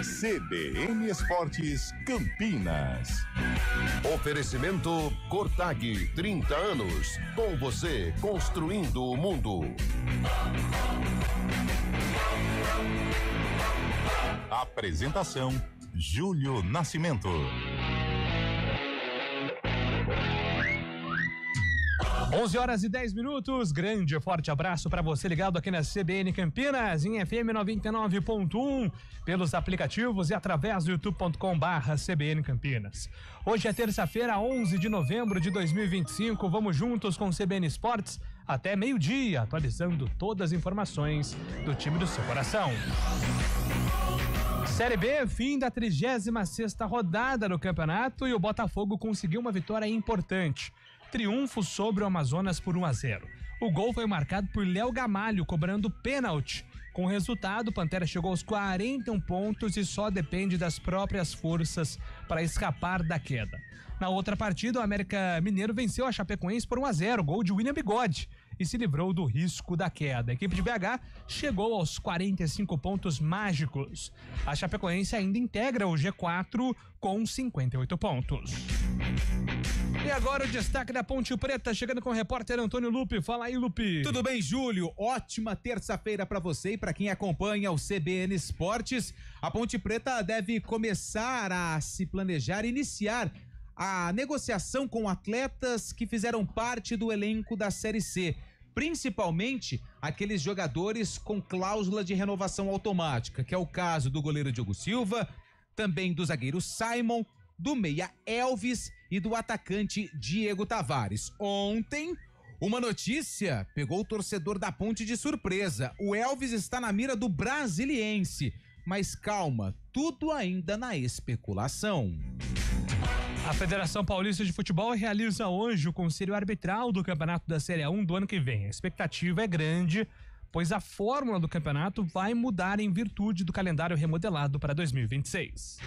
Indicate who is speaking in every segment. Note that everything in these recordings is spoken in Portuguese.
Speaker 1: CBN Esportes Campinas.
Speaker 2: Oferecimento Cortag, 30 anos, com você construindo o mundo.
Speaker 1: Apresentação Júlio Nascimento.
Speaker 3: 11h10. Grande e forte abraço para você ligado aqui na CBN Campinas, em FM 99.1, pelos aplicativos e através do youtube.com/CBN Campinas. Hoje é terça-feira, 11 de novembro de 2025. Vamos juntos com o CBN Esportes até meio-dia, atualizando todas as informações do time do seu coração. Série B, fim da 36ª rodada do campeonato, e o Botafogo conseguiu uma vitória importante. Triunfo sobre o Amazonas por 1-0. O gol foi marcado por Léo Gamalho, cobrando pênalti. Com o resultado, o Pantera chegou aos 41 pontos e só depende das próprias forças para escapar da queda. Na outra partida, o América Mineiro venceu a Chapecoense por 1-0, gol de William Bigode, e se livrou do risco da queda. A equipe de BH chegou aos 45 pontos mágicos. A Chapecoense ainda integra o G4 com 58 pontos. E agora o destaque da Ponte Preta, chegando com o repórter Antônio Lupe. Fala aí, Lupe.
Speaker 4: Tudo bem, Júlio? Ótima terça-feira para você e para quem acompanha o CBN Esportes. A Ponte Preta deve começar a se planejar, iniciar a negociação com atletas que fizeram parte do elenco da Série C, principalmente aqueles jogadores com cláusula de renovação automática, que é o caso do goleiro Diogo Silva, também do zagueiro Simon, do meia Elvis e do atacante Diego Tavares. Ontem, uma notícia pegou o torcedor da Ponte de surpresa. O Elvis está na mira do Brasiliense, mas calma, tudo ainda na especulação.
Speaker 3: A Federação Paulista de Futebol realiza hoje o conselho arbitral do campeonato da Série A1 do ano que vem. A expectativa é grande, pois a fórmula do campeonato vai mudar em virtude do calendário remodelado para 2026.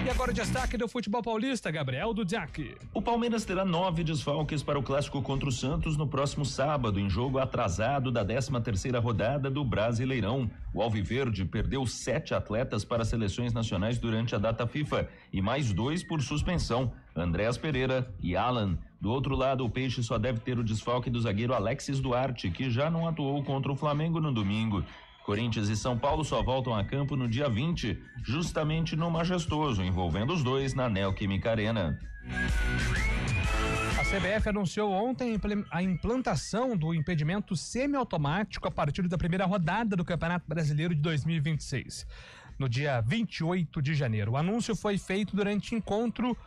Speaker 3: E agora o destaque do futebol paulista, Gabriel Dudziak.
Speaker 5: O Palmeiras terá 9 desfalques para o clássico contra o Santos no próximo sábado, em jogo atrasado da 13ª rodada do Brasileirão. O Alviverde perdeu 7 atletas para seleções nacionais durante a data FIFA e mais 2 por suspensão, Andréas Pereira e Alan. Do outro lado, o Peixe só deve ter o desfalque do zagueiro Alexis Duarte, que já não atuou contra o Flamengo no domingo. Corinthians e São Paulo só voltam a campo no dia 20, justamente no Majestoso, envolvendo os dois na Neoquímica Arena.
Speaker 3: A CBF anunciou ontem a implantação do impedimento semiautomático a partir da primeira rodada do Campeonato Brasileiro de 2026, no dia 28 de janeiro. O anúncio foi feito durante encontro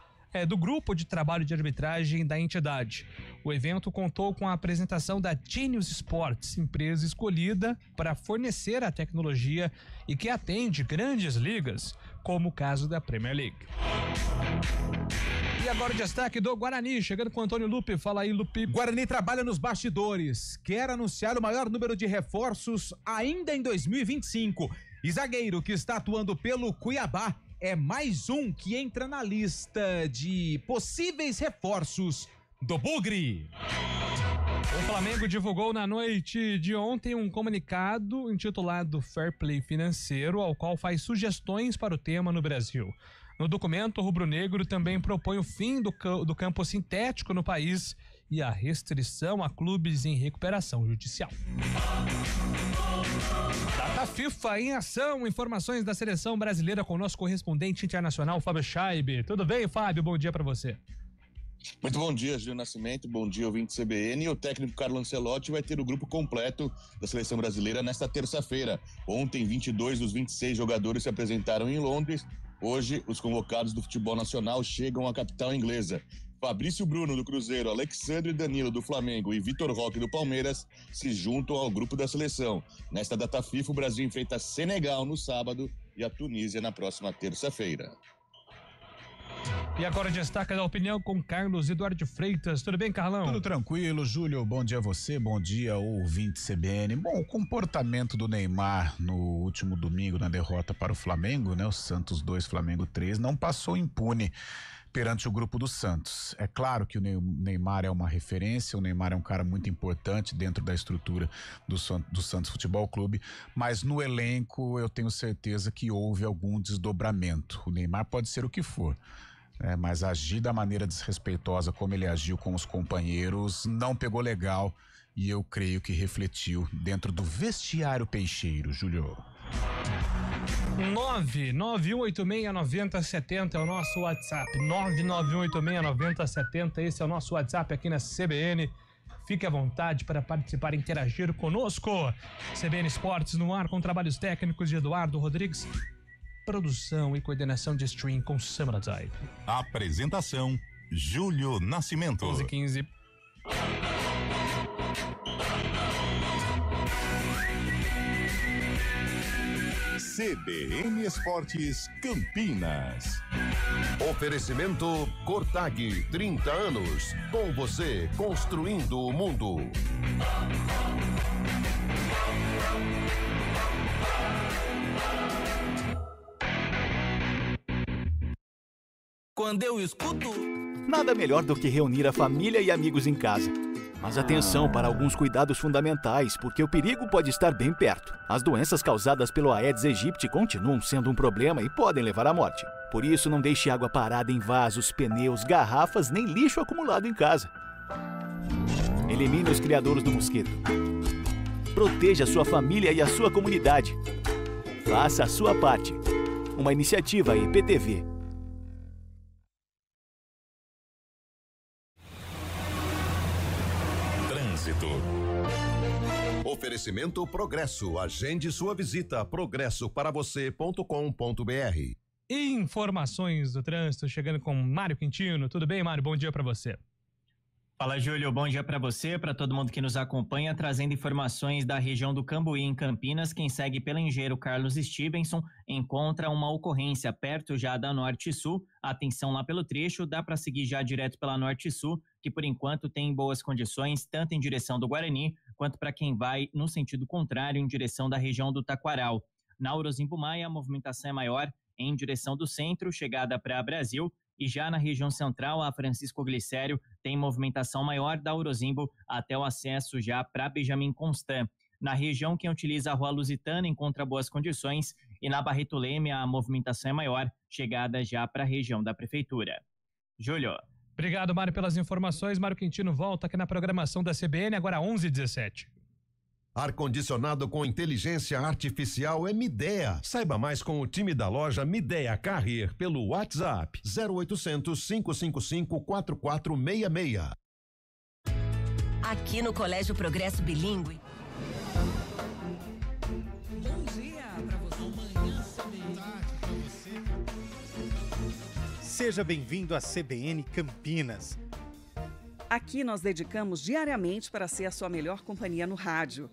Speaker 3: do grupo de trabalho de arbitragem da entidade. O evento contou com a apresentação da Genius Sports, empresa escolhida para fornecer a tecnologia e que atende grandes ligas, como o caso da Premier League. E agora o destaque do Guarani, chegando com o Antônio Lupe. Fala aí, Lupe.
Speaker 4: Guarani trabalha nos bastidores, quer anunciar o maior número de reforços ainda em 2025. E zagueiro que está atuando pelo Cuiabá é mais um que entra na lista de possíveis reforços do Bugre.
Speaker 3: O Flamengo divulgou na noite de ontem um comunicado intitulado Fair Play Financeiro, ao qual faz sugestões para o tema no Brasil. No documento, o rubro-negro também propõe o fim do campo sintético no país e a restrição a clubes em recuperação judicial. Data FIFA em ação, informações da seleção brasileira com o nosso correspondente internacional, Fábio Scheibe. Tudo bem, Fábio? Bom dia para você.
Speaker 6: Muito bom dia, Gil Nascimento, bom dia, ouvinte CBN. O técnico Carlo Ancelotti vai ter o grupo completo da seleção brasileira nesta terça-feira. Ontem, 22 dos 26 jogadores se apresentaram em Londres. Hoje, os convocados do futebol nacional chegam à capital inglesa. Fabrício Bruno, do Cruzeiro, Alexandre Danilo, do Flamengo e Vitor Roque, do Palmeiras, se juntam ao grupo da seleção. Nesta data FIFA, o Brasil enfrenta Senegal no sábado e a Tunísia na próxima terça-feira.
Speaker 3: E agora destaca a opinião com Carlos Eduardo Freitas. Tudo bem, Carlão?
Speaker 7: Tudo tranquilo, Júlio. Bom dia a você, bom dia ouvinte CBN. Bom, o comportamento do Neymar no último domingo na derrota para o Flamengo, né? O Santos 2, Flamengo 3, não passou impune. perante o grupo do Santos. É claro que o Neymar é uma referência, o Neymar é um cara muito importante dentro da estrutura do Santos Futebol Clube, mas no elenco eu tenho certeza que houve algum desdobramento. O Neymar pode ser o que for, mas agir da maneira desrespeitosa como ele agiu com os companheiros não pegou legal e eu creio que refletiu dentro do vestiário peixeiro, Júlio.
Speaker 3: 991869070 é o nosso WhatsApp. 991869070, esse é o nosso WhatsApp aqui na CBN. Fique à vontade para participar e interagir conosco. CBN Esportes no ar com trabalhos técnicos de Eduardo Rodrigues. Produção e coordenação de stream com Samara Zay.
Speaker 1: Apresentação, Júlio Nascimento.
Speaker 3: 11:15.
Speaker 1: CBN Esportes Campinas.
Speaker 2: Oferecimento Cortag, 30 anos. Com você, construindo o mundo.
Speaker 8: Quando eu escuto... Nada melhor do que reunir a família e amigos em casa. Mas atenção para alguns cuidados fundamentais, porque o perigo pode estar bem perto. As doenças causadas pelo Aedes aegypti continuam sendo um problema e podem levar à morte. Por isso, não deixe água parada em vasos, pneus, garrafas, nem lixo acumulado em casa. Elimine os criadouros do mosquito. Proteja a sua família e a sua comunidade. Faça a sua parte. Uma iniciativa IPTV.
Speaker 2: Oferecimento Progresso. Agende sua visita progressoparavocê.com.br.
Speaker 3: Informações do trânsito chegando com Mário Quintino. Tudo bem, Mário? Bom dia para você.
Speaker 9: Fala, Júlio. Bom dia para você, para todo mundo que nos acompanha, trazendo informações da região do Cambuí, em Campinas. Quem segue pelo engenheiro Carlos Stevenson encontra uma ocorrência perto já da Norte Sul. Atenção lá pelo trecho, dá para seguir já direto pela Norte Sul, que por enquanto tem boas condições, tanto em direção do Guarani, quanto para quem vai no sentido contrário, em direção da região do Taquaral. Na Orozimbo Maia, a movimentação é maior em direção do centro, chegada para Brasil, e já na região central, a Francisco Glicério tem movimentação maior da Orozimbo até o acesso já para Benjamin Constant. Na região, quem utiliza a Rua Lusitana encontra boas condições, e na Barreto Leme a movimentação é maior, chegada já para a região da Prefeitura. Júlio.
Speaker 3: Obrigado, Mário, pelas informações. Mário Quintino volta aqui na programação da CBN, agora 11h17.
Speaker 2: Ar-condicionado com inteligência artificial é Midea. Saiba mais com o time da loja Midea Carrier pelo WhatsApp 0800 555 4466.
Speaker 10: Aqui no Colégio Progresso Bilíngue.
Speaker 11: Bom dia para você. Amanhã tarde para você. Seja bem-vindo à CBN Campinas.
Speaker 12: Aqui nós dedicamos diariamente para ser a sua melhor companhia no rádio.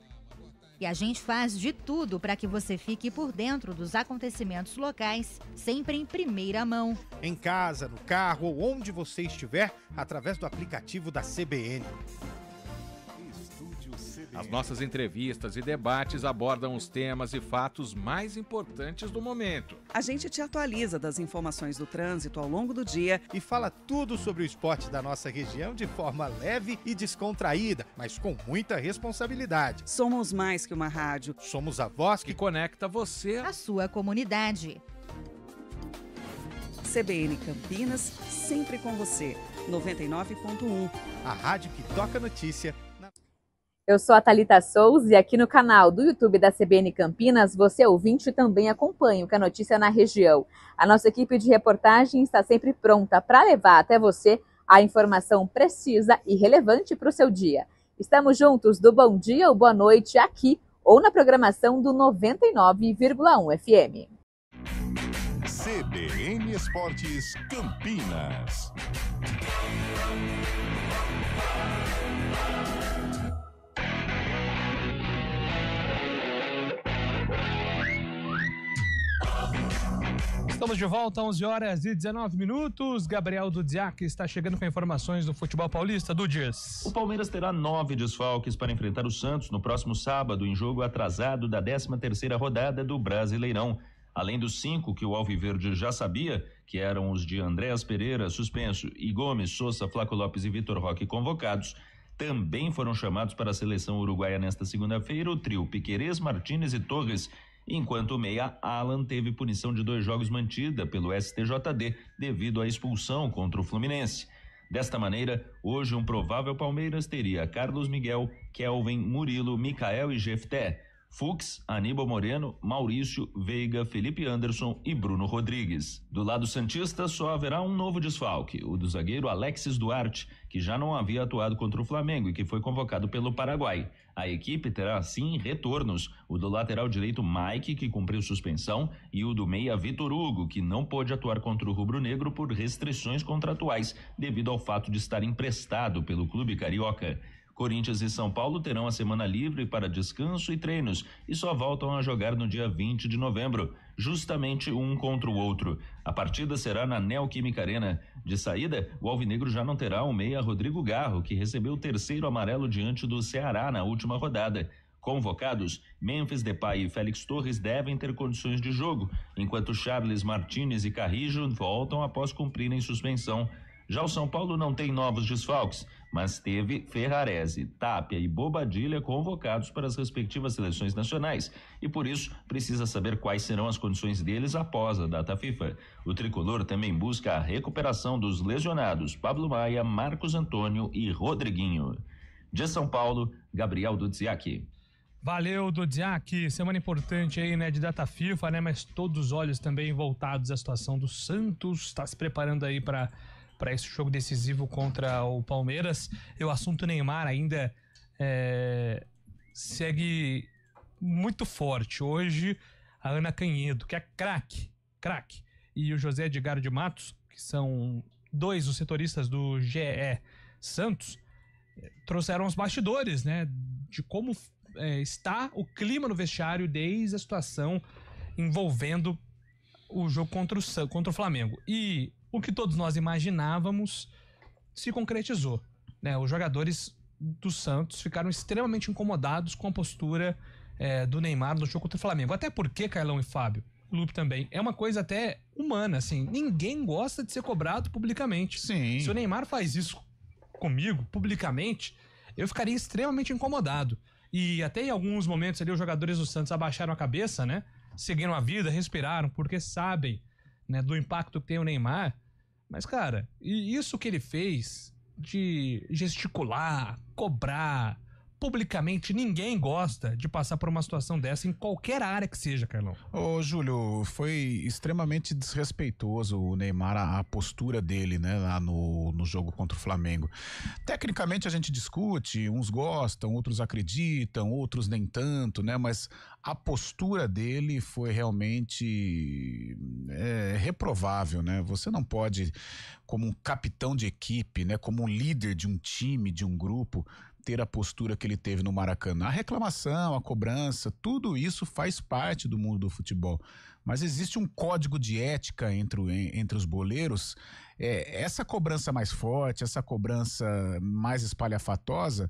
Speaker 13: E a gente faz de tudo para que você fique por dentro dos acontecimentos locais, sempre em primeira mão.
Speaker 11: Em casa, no carro ou onde você estiver, através do aplicativo da CBN.
Speaker 14: As nossas entrevistas e debates abordam os temas e fatos mais importantes do momento.
Speaker 12: A gente te atualiza das informações do trânsito ao longo do dia
Speaker 11: e fala tudo sobre o esporte da nossa região de forma leve e descontraída, mas com muita responsabilidade.
Speaker 12: Somos mais que uma rádio.
Speaker 11: Somos a voz
Speaker 14: que conecta você
Speaker 13: à sua comunidade.
Speaker 12: CBN Campinas, sempre com você. 99.1.
Speaker 11: A rádio que toca notícia.
Speaker 15: Eu sou a Thalita Souza e aqui no canal do YouTube da CBN Campinas, você ouvinte também acompanha o que é notícia na região. A nossa equipe de reportagem está sempre pronta para levar até você a informação precisa e relevante para o seu dia. Estamos juntos do bom dia ou boa noite aqui ou na programação do 99,1 FM.
Speaker 1: CBN Esportes Campinas.
Speaker 3: Estamos de volta, 11h19. Gabriel Dudziak está chegando com informações do futebol paulista. Dudias.
Speaker 5: O Palmeiras terá 9 desfalques para enfrentar o Santos no próximo sábado, em jogo atrasado da 13ª rodada do Brasileirão. Além dos 5 que o Alviverde já sabia, que eram os de Andréas Pereira, suspenso, e Gomes, Sousa, Flaco Lopes e Vitor Roque convocados, também foram chamados para a seleção uruguaia nesta segunda-feira o trio Piquerez, Martínez e Torres, enquanto o meia Alan teve punição de 2 jogos mantida pelo STJD devido à expulsão contra o Fluminense. Desta maneira, hoje um provável Palmeiras teria Carlos Miguel, Kelvin, Murilo, Micael e Jefté, Fux, Aníbal Moreno, Maurício, Veiga, Felipe Anderson e Bruno Rodrigues. Do lado santista, só haverá um novo desfalque, o do zagueiro Alexis Duarte, que já não havia atuado contra o Flamengo e que foi convocado pelo Paraguai. A equipe terá, sim, retornos, o do lateral direito Mike, que cumpriu suspensão, e o do meia Vitor Hugo, que não pôde atuar contra o rubro-negro por restrições contratuais, devido ao fato de estar emprestado pelo clube carioca. Corinthians e São Paulo terão a semana livre para descanso e treinos e só voltam a jogar no dia 20 de novembro, justamente um contra o outro. A partida será na Neoquímica Arena. De saída, o alvinegro já não terá o meia Rodrigo Garro, que recebeu o 3º amarelo diante do Ceará na última rodada. Convocados, Memphis Depay e Félix Torres devem ter condições de jogo, enquanto Charles, Martínez e Carrijo voltam após cumprirem suspensão. Já o São Paulo não tem novos desfalques, mas teve Ferrarese, Tapia e Bobadilha convocados para as respectivas seleções nacionais e por isso precisa saber quais serão as condições deles após a data FIFA. O tricolor também busca a recuperação dos lesionados Pablo Maia, Marcos Antônio e Rodriguinho. De São Paulo, Gabriel Dudziak.
Speaker 3: Valeu, Dudziak. Semana importante aí, né, de data FIFA, né, mas todos os olhos também voltados à situação do Santos, está se preparando aí para esse jogo decisivo contra o Palmeiras. E o assunto Neymar ainda segue muito forte. Hoje, a Ana Canhedo, que é craque, e o José Edgar de Matos, que são 2 os setoristas do GE Santos, trouxeram os bastidores, né, de como está o clima no vestiário desde a situação envolvendo o jogo contra o Flamengo. E o que todos nós imaginávamos se concretizou, né? Os jogadores do Santos ficaram extremamente incomodados com a postura do Neymar no jogo contra o Flamengo. Até porque, Carlão e Fábio, Lupe também, é uma coisa até humana, assim. Ninguém gosta de ser cobrado publicamente.
Speaker 7: Sim.
Speaker 3: Se o Neymar faz isso comigo, publicamente, eu ficaria extremamente incomodado. E até em alguns momentos ali os jogadores do Santos abaixaram a cabeça, né? Seguiram a vida, respiraram, porque sabem, né, do impacto que tem o Neymar. Mas, cara, e isso que ele fez de gesticular, cobrar publicamente, ninguém gosta de passar por uma situação dessa em qualquer área que seja, Carlão.
Speaker 7: Ô, Júlio, foi extremamente desrespeitoso o Neymar, a postura dele, né, lá no jogo contra o Flamengo. Tecnicamente a gente discute, uns gostam, outros acreditam, outros nem tanto, né, mas a postura dele foi realmente reprovável, né? Você não pode, como um capitão de equipe, né, como um líder de um time, de um grupo, ter a postura que ele teve no Maracanã. A reclamação, a cobrança, tudo isso faz parte do mundo do futebol. Mas existe um código de ética entre os boleiros. Essa cobrança mais forte, essa cobrança mais espalhafatosa,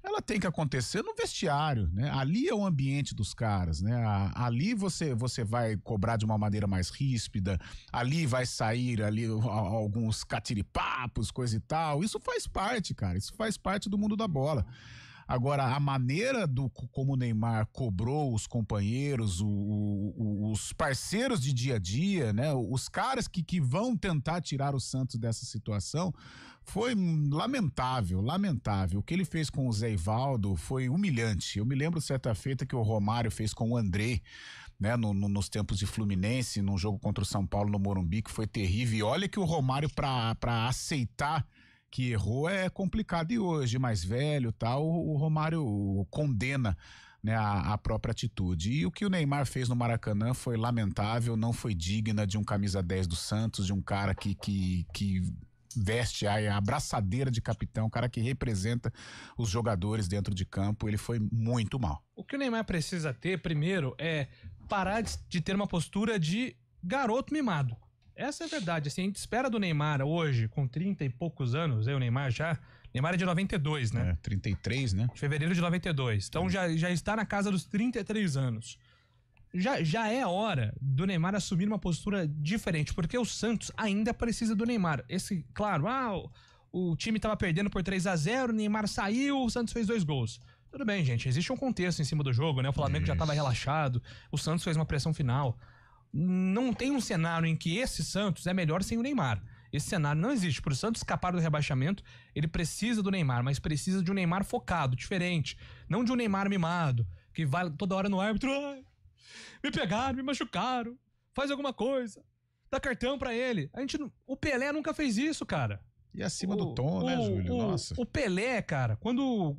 Speaker 7: ela tem que acontecer no vestiário, né? Ali é o ambiente dos caras, né? Ali você vai cobrar de uma maneira mais ríspida, ali vai sair ali alguns catiripapos, coisa e tal. Isso faz parte, cara, isso faz parte do mundo da bola. Agora, a maneira como o Neymar cobrou os companheiros, os parceiros de dia a dia, né? Os caras que vão tentar tirar o Santos dessa situação, foi lamentável. O que ele fez com o Zé Ivaldo foi humilhante. Eu me lembro certa feita que o Romário fez com o André, né, nos tempos de Fluminense, num jogo contra o São Paulo no Morumbi, que foi terrível. E olha que o Romário, para aceitar que errou, é complicado. E hoje, mais velho, tal, o Romário condena, né, a própria atitude. E o que o Neymar fez no Maracanã foi lamentável, não foi digna de um camisa 10 do Santos, de um cara que veste a abraçadeira de capitão, um cara que representa os jogadores dentro de campo. Ele foi muito mal.
Speaker 3: O que o Neymar precisa ter, primeiro, é parar de ter uma postura de garoto mimado. Essa é a verdade. Assim, a gente espera do Neymar hoje, com 30 e poucos anos, o Neymar é de 92, né?
Speaker 7: 33, né?
Speaker 3: De fevereiro de 92. Então já está na casa dos 33 anos. já é hora do Neymar assumir uma postura diferente, porque o Santos ainda precisa do Neymar. Claro, o time tava perdendo por 3-0, o Neymar saiu, o Santos fez 2 gols. Tudo bem, gente, existe um contexto em cima do jogo, né? O Flamengo já tava relaxado, o Santos fez uma pressão final. Não tem um cenário em que esse Santos é melhor sem o Neymar. Esse cenário não existe. Para o Santos escapar do rebaixamento, ele precisa do Neymar, mas precisa de um Neymar focado, diferente. Não de um Neymar mimado, que vai toda hora no árbitro, me pegaram, me machucaram, faz alguma coisa, dá cartão pra ele. O Pelé nunca fez isso, cara.
Speaker 7: E acima do tom, né, Júlio? Nossa.
Speaker 3: O Pelé, cara, quando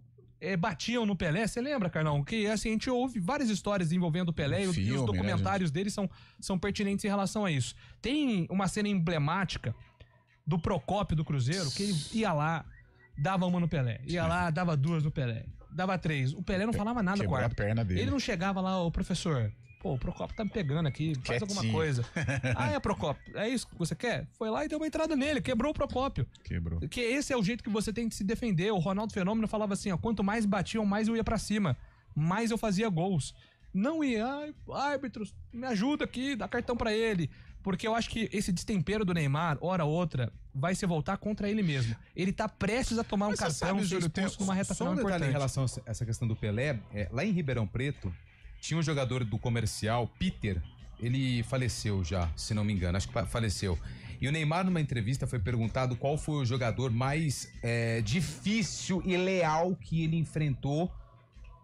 Speaker 3: batiam no Pelé, você lembra, Carlão? Que assim, a gente ouve várias histórias envolvendo o Pelé e os documentários dele são pertinentes em relação a isso. Tem uma cena emblemática do Procópio do Cruzeiro, que ele ia lá, dava uma no Pelé, ia lá, dava 2 no Pelé, dava 3. O Pelé não falava nada com a
Speaker 7: perna dele.
Speaker 3: Ele não chegava lá, o professor, o Procópio tá me pegando aqui, faz alguma coisa. Procópio, é isso que você quer? Foi lá e deu uma entrada nele, quebrou o Procópio.
Speaker 7: Quebrou.
Speaker 3: Que esse é o jeito que você tem de se defender. O Ronaldo Fenômeno falava assim, quanto mais batiam, mais eu ia pra cima, mais eu fazia gols. Não ia, árbitros, me ajuda aqui, dá cartão pra ele. Porque eu acho que esse destempero do Neymar, hora outra, vai se voltar contra ele mesmo. Ele tá prestes a tomar um cartão, ser expulso numa reta final importante.
Speaker 4: Em relação a essa questão do Pelé, lá em Ribeirão Preto, tinha um jogador do Comercial, Peter, ele faleceu já, se não me engano, acho que faleceu. E o Neymar, numa entrevista, foi perguntado qual foi o jogador mais difícil e leal que ele enfrentou.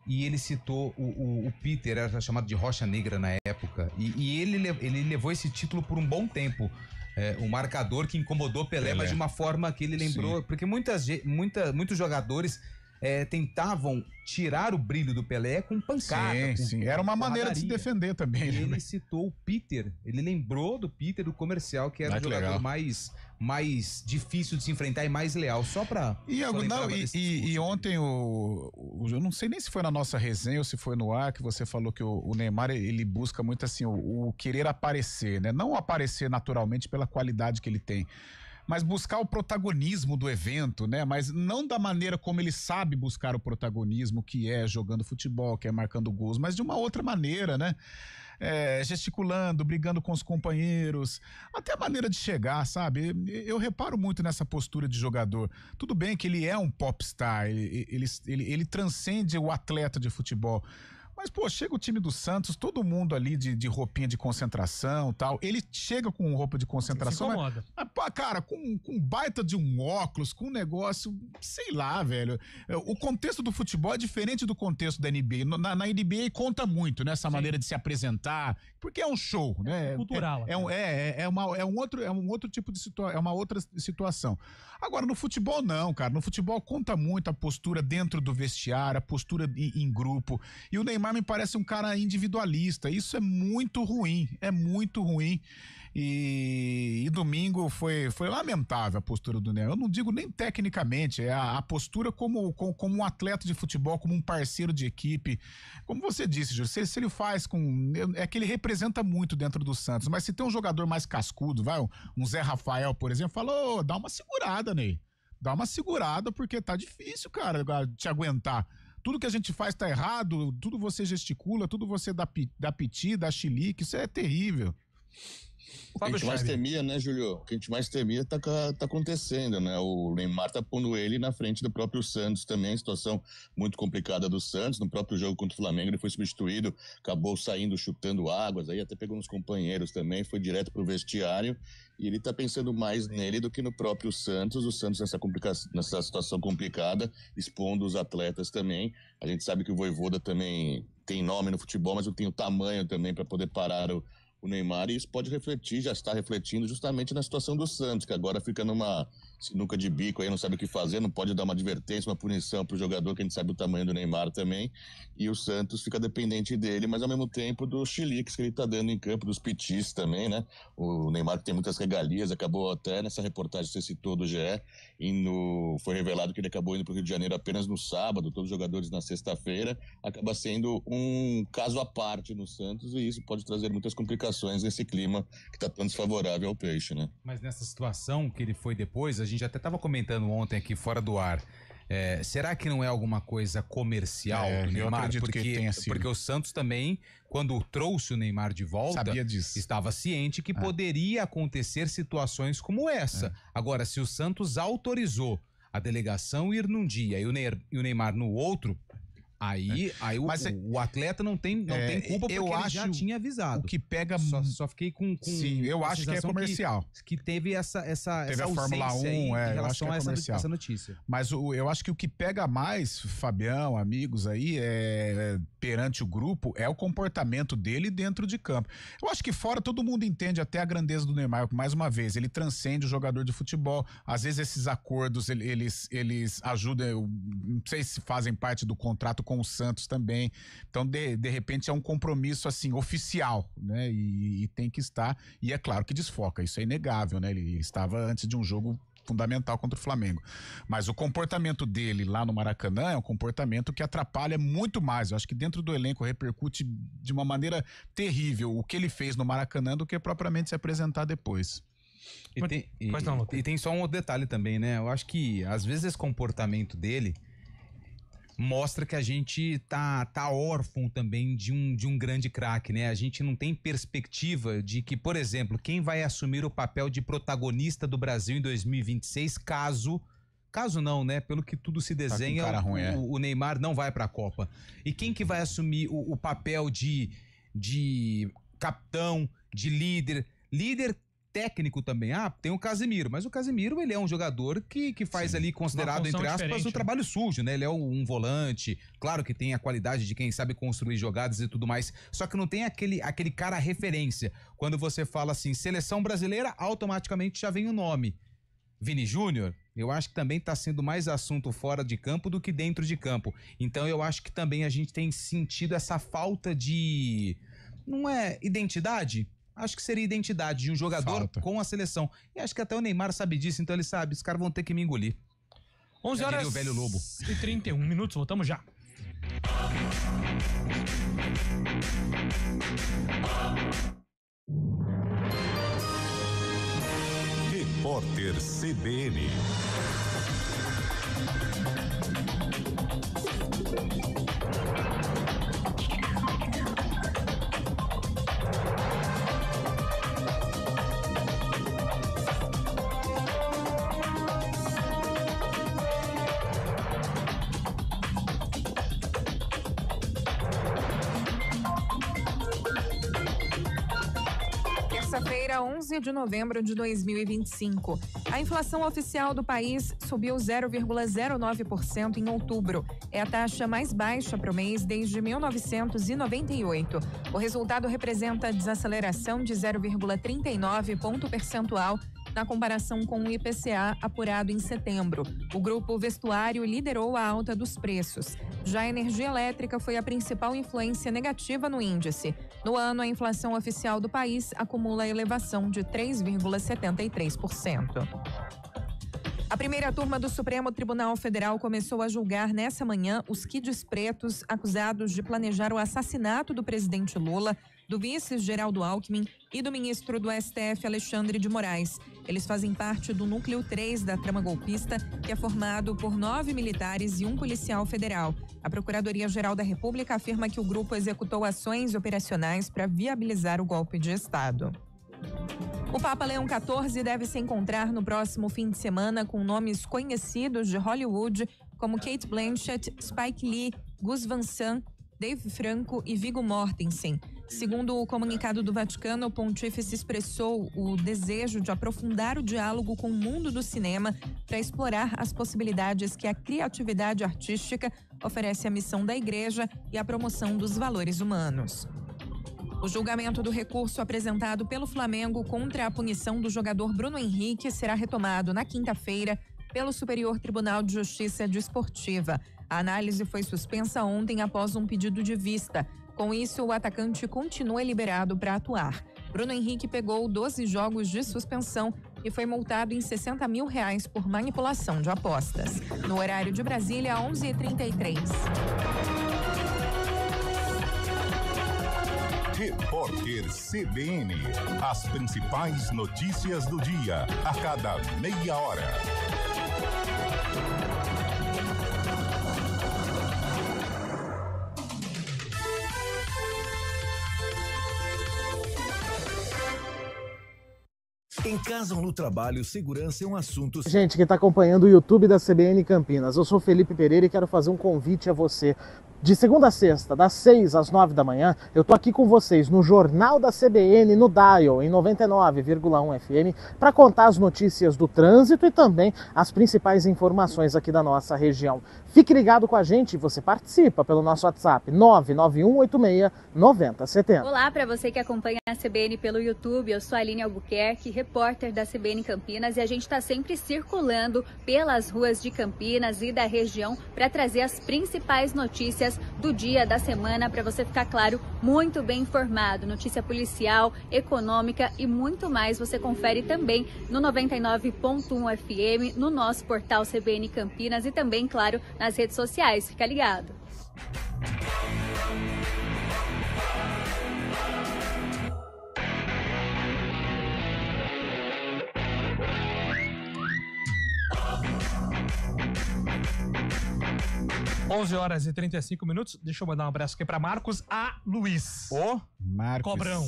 Speaker 4: E ele citou o Peter, era chamado de Rocha Negra na época. E ele levou esse título por um bom tempo. Um marcador que incomodou Pelé, mas de uma forma que ele lembrou. Sim. Porque muitos jogadores tentavam tirar o brilho do Pelé com pancada.
Speaker 7: Sim. Era uma maneira de se defender também.
Speaker 4: E ele citou o Peter. Ele lembrou do Peter do Comercial, que era o jogador mais difícil de se enfrentar e mais leal. Só pra...
Speaker 7: E ontem eu não sei nem se foi na nossa resenha ou se foi no ar, que você falou que o Neymar, ele busca muito assim o querer aparecer, né? Não aparecer naturalmente pela qualidade que ele tem, mas buscar o protagonismo do evento, né? Mas não da maneira como ele sabe buscar o protagonismo, que é jogando futebol, que é marcando gols, mas de uma outra maneira, né? Gesticulando, brigando com os companheiros, até a maneira de chegar, sabe? Eu reparo muito nessa postura de jogador. Tudo bem que ele é um popstar, ele transcende o atleta de futebol. Mas, pô, chega o time do Santos, todo mundo ali de roupinha de concentração e tal. Ele chega com roupa de concentração.
Speaker 3: Se incomoda.
Speaker 7: Mas, cara, com baita de um óculos, com um negócio, sei lá, velho. O contexto do futebol é diferente do contexto da NBA. Na NBA conta muito, né? Essa maneira de se apresentar, porque é um show, né?
Speaker 3: Cultural.
Speaker 7: É um outro tipo de situação, é uma outra situação. Agora, no futebol não, cara. No futebol conta muito a postura dentro do vestiário, a postura em grupo. E o Neymar me parece um cara individualista. Isso é muito ruim. E domingo foi lamentável a postura do Neymar. Eu não digo nem tecnicamente, é a postura como um atleta de futebol, como um parceiro de equipe. Como você disse, Júlio, se ele faz é que ele representa muito dentro do Santos, mas se tem um jogador mais cascudo, um Zé Rafael, por exemplo, fala, dá uma segurada, Ney. Dá uma segurada, porque tá difícil, cara, te aguentar. Tudo que a gente faz tá errado, tudo você gesticula, tudo você dá piti, dá chilique, isso é terrível.
Speaker 6: O que a gente mais temia, né, Júlio? O que a gente mais temia tá acontecendo, né? O Neymar tá pondo ele na frente do próprio Santos também, situação muito complicada do Santos. No próprio jogo contra o Flamengo ele foi substituído, acabou saindo chutando águas, aí até pegou uns companheiros também, foi direto pro vestiário. E ele tá pensando mais nele do que no próprio Santos. O Santos nessa situação complicada, expondo os atletas também. A gente sabe que o Vojvoda também tem nome no futebol, mas não tem o tamanho também para poder parar o Neymar, e isso pode refletir, já está refletindo justamente na situação do Santos, que agora fica numa sinuca de bico aí, não sabe o que fazer, não pode dar uma advertência, uma punição pro jogador, que a gente sabe o tamanho do Neymar também, e o Santos fica dependente dele, mas ao mesmo tempo dos chiliques que ele tá dando em campo, dos pitis também, né? O Neymar, que tem muitas regalias, acabou até nessa reportagem que você citou do GE, foi revelado que ele acabou indo pro Rio de Janeiro apenas no sábado, todos os jogadores na sexta-feira, acaba sendo um caso à parte no Santos, e isso pode trazer muitas complicações nesse clima que tá tão desfavorável ao Peixe, né?
Speaker 4: Mas nessa situação que ele foi depois, a gente até tava comentando ontem aqui fora do ar, Será que não é alguma coisa comercial do Neymar?
Speaker 7: Eu acredito que tenha sido.
Speaker 4: Porque o Santos também, quando trouxe o Neymar de volta,
Speaker 7: sabia disso.
Speaker 4: Estava ciente que poderia acontecer situações como essa. Agora, se o Santos autorizou a delegação ir num dia e o Neymar no outro, aí o atleta não tem culpa porque ele já tinha avisado.
Speaker 7: O que pega...
Speaker 4: Só fiquei com
Speaker 7: sim, eu acho que é comercial.
Speaker 4: Que teve essa
Speaker 7: teve a Fórmula 1,
Speaker 4: em
Speaker 7: eu
Speaker 4: relação
Speaker 7: acho que é comercial.
Speaker 4: essa notícia.
Speaker 7: Mas eu acho que o que pega mais, Fabião, amigos aí, perante o grupo, é o comportamento dele dentro de campo. Eu acho que fora todo mundo entende até a grandeza do Neymar, mais uma vez, ele transcende o jogador de futebol. Às vezes esses acordos, eles ajudam, não sei se fazem parte do contrato com o Santos também. Então, de repente, é um compromisso, assim, oficial, né? E tem que estar. E é claro que desfoca, isso é inegável, né? Ele estava antes de um jogo fundamental contra o Flamengo. Mas o comportamento dele lá no Maracanã é um comportamento que atrapalha muito mais. Eu acho que dentro do elenco repercute de uma maneira terrível o que ele fez no Maracanã do que propriamente se apresentar depois.
Speaker 4: E tem só um outro detalhe também, né? Eu acho que às vezes esse comportamento dele mostra que a gente tá órfão também de um grande craque, né? A gente não tem perspectiva de que, por exemplo, quem vai assumir o papel de protagonista do Brasil em 2026, caso não, né? Pelo que tudo se desenha, o Neymar não vai pra Copa. E quem que vai assumir o papel de capitão, de líder técnico também? Tem o Casemiro, mas o Casemiro, ele é um jogador que faz ali, considerado, entre aspas, o trabalho sujo, né? Ele é um volante, claro que tem a qualidade de quem sabe construir jogadas e tudo mais, só que não tem aquele cara referência. Quando você fala assim, seleção brasileira, automaticamente já vem o nome. Vini Júnior, eu acho que também tá sendo mais assunto fora de campo do que dentro de campo. Então eu acho que também a gente tem sentido essa falta de... não é identidade? Acho que seria identidade de um jogador com a seleção. E acho que até o Neymar sabe disso, então ele sabe, os caras vão ter que me engolir.
Speaker 3: 11 horas
Speaker 4: o velho lobo.
Speaker 3: E 31 minutos, voltamos já.
Speaker 1: Repórter CBN.
Speaker 16: Terça-feira, 11 de novembro de 2025. A inflação oficial do país subiu 0,09% em outubro. É a taxa mais baixa para o mês desde 1998. O resultado representa desaceleração de 0,39 ponto percentual na comparação com o IPCA apurado em setembro. O grupo vestuário liderou a alta dos preços. Já a energia elétrica foi a principal influência negativa no índice. No ano, a inflação oficial do país acumula elevação de 3,73%. A primeira turma do Supremo Tribunal Federal começou a julgar nessa manhã os kids pretos acusados de planejar o assassinato do presidente Lula, do vice Geraldo Alckmin e do ministro do STF Alexandre de Moraes. Eles fazem parte do núcleo 3 da trama golpista, que é formado por 9 militares e um policial federal. A Procuradoria-Geral da República afirma que o grupo executou ações operacionais para viabilizar o golpe de Estado. O Papa Leão XIV deve se encontrar no próximo fim de semana com nomes conhecidos de Hollywood, como Kate Blanchett, Spike Lee, Gus Van Sant, Dave Franco e Viggo Mortensen. Segundo o comunicado do Vaticano, o pontífice expressou o desejo de aprofundar o diálogo com o mundo do cinema para explorar as possibilidades que a criatividade artística oferece à missão da Igreja e à promoção dos valores humanos. O julgamento do recurso apresentado pelo Flamengo contra a punição do jogador Bruno Henrique será retomado na quinta-feira pelo Superior Tribunal de Justiça Desportiva. A análise foi suspensa ontem após um pedido de vista. Com isso, o atacante continua liberado para atuar. Bruno Henrique pegou 12 jogos de suspensão e foi multado em R$60 mil por manipulação de apostas. No horário de Brasília, 11h33.
Speaker 1: Repórter CBN. As principais notícias do dia, a cada meia hora.
Speaker 17: Em casa ou no trabalho, segurança é um assunto...
Speaker 18: Gente que está acompanhando o YouTube da CBN Campinas, eu sou Felipe Pereira e quero fazer um convite a você. De segunda a sexta, das 6 às 9 da manhã, eu tô aqui com vocês no Jornal da CBN, no Dial, em 99,1 FM, para contar as notícias do trânsito e também as principais informações aqui da nossa região. Fique ligado com a gente e você participa pelo nosso WhatsApp 99186-9070.
Speaker 19: Olá para você que acompanha a CBN pelo YouTube, eu sou a Aline Albuquerque, repórter da CBN Campinas, e a gente está sempre circulando pelas ruas de Campinas e da região para trazer as principais notícias do dia, da semana, para você ficar, claro, muito bem informado. Notícia policial, econômica e muito mais você confere também no 99.1 FM, no nosso portal CBN Campinas e também, claro, nas redes sociais. Fica ligado.
Speaker 3: Onze horas e 35 minutos. Deixa eu mandar um abraço aqui pra Marcos A. Luiz.
Speaker 4: Ô,
Speaker 7: Marcos.
Speaker 3: Cobrão.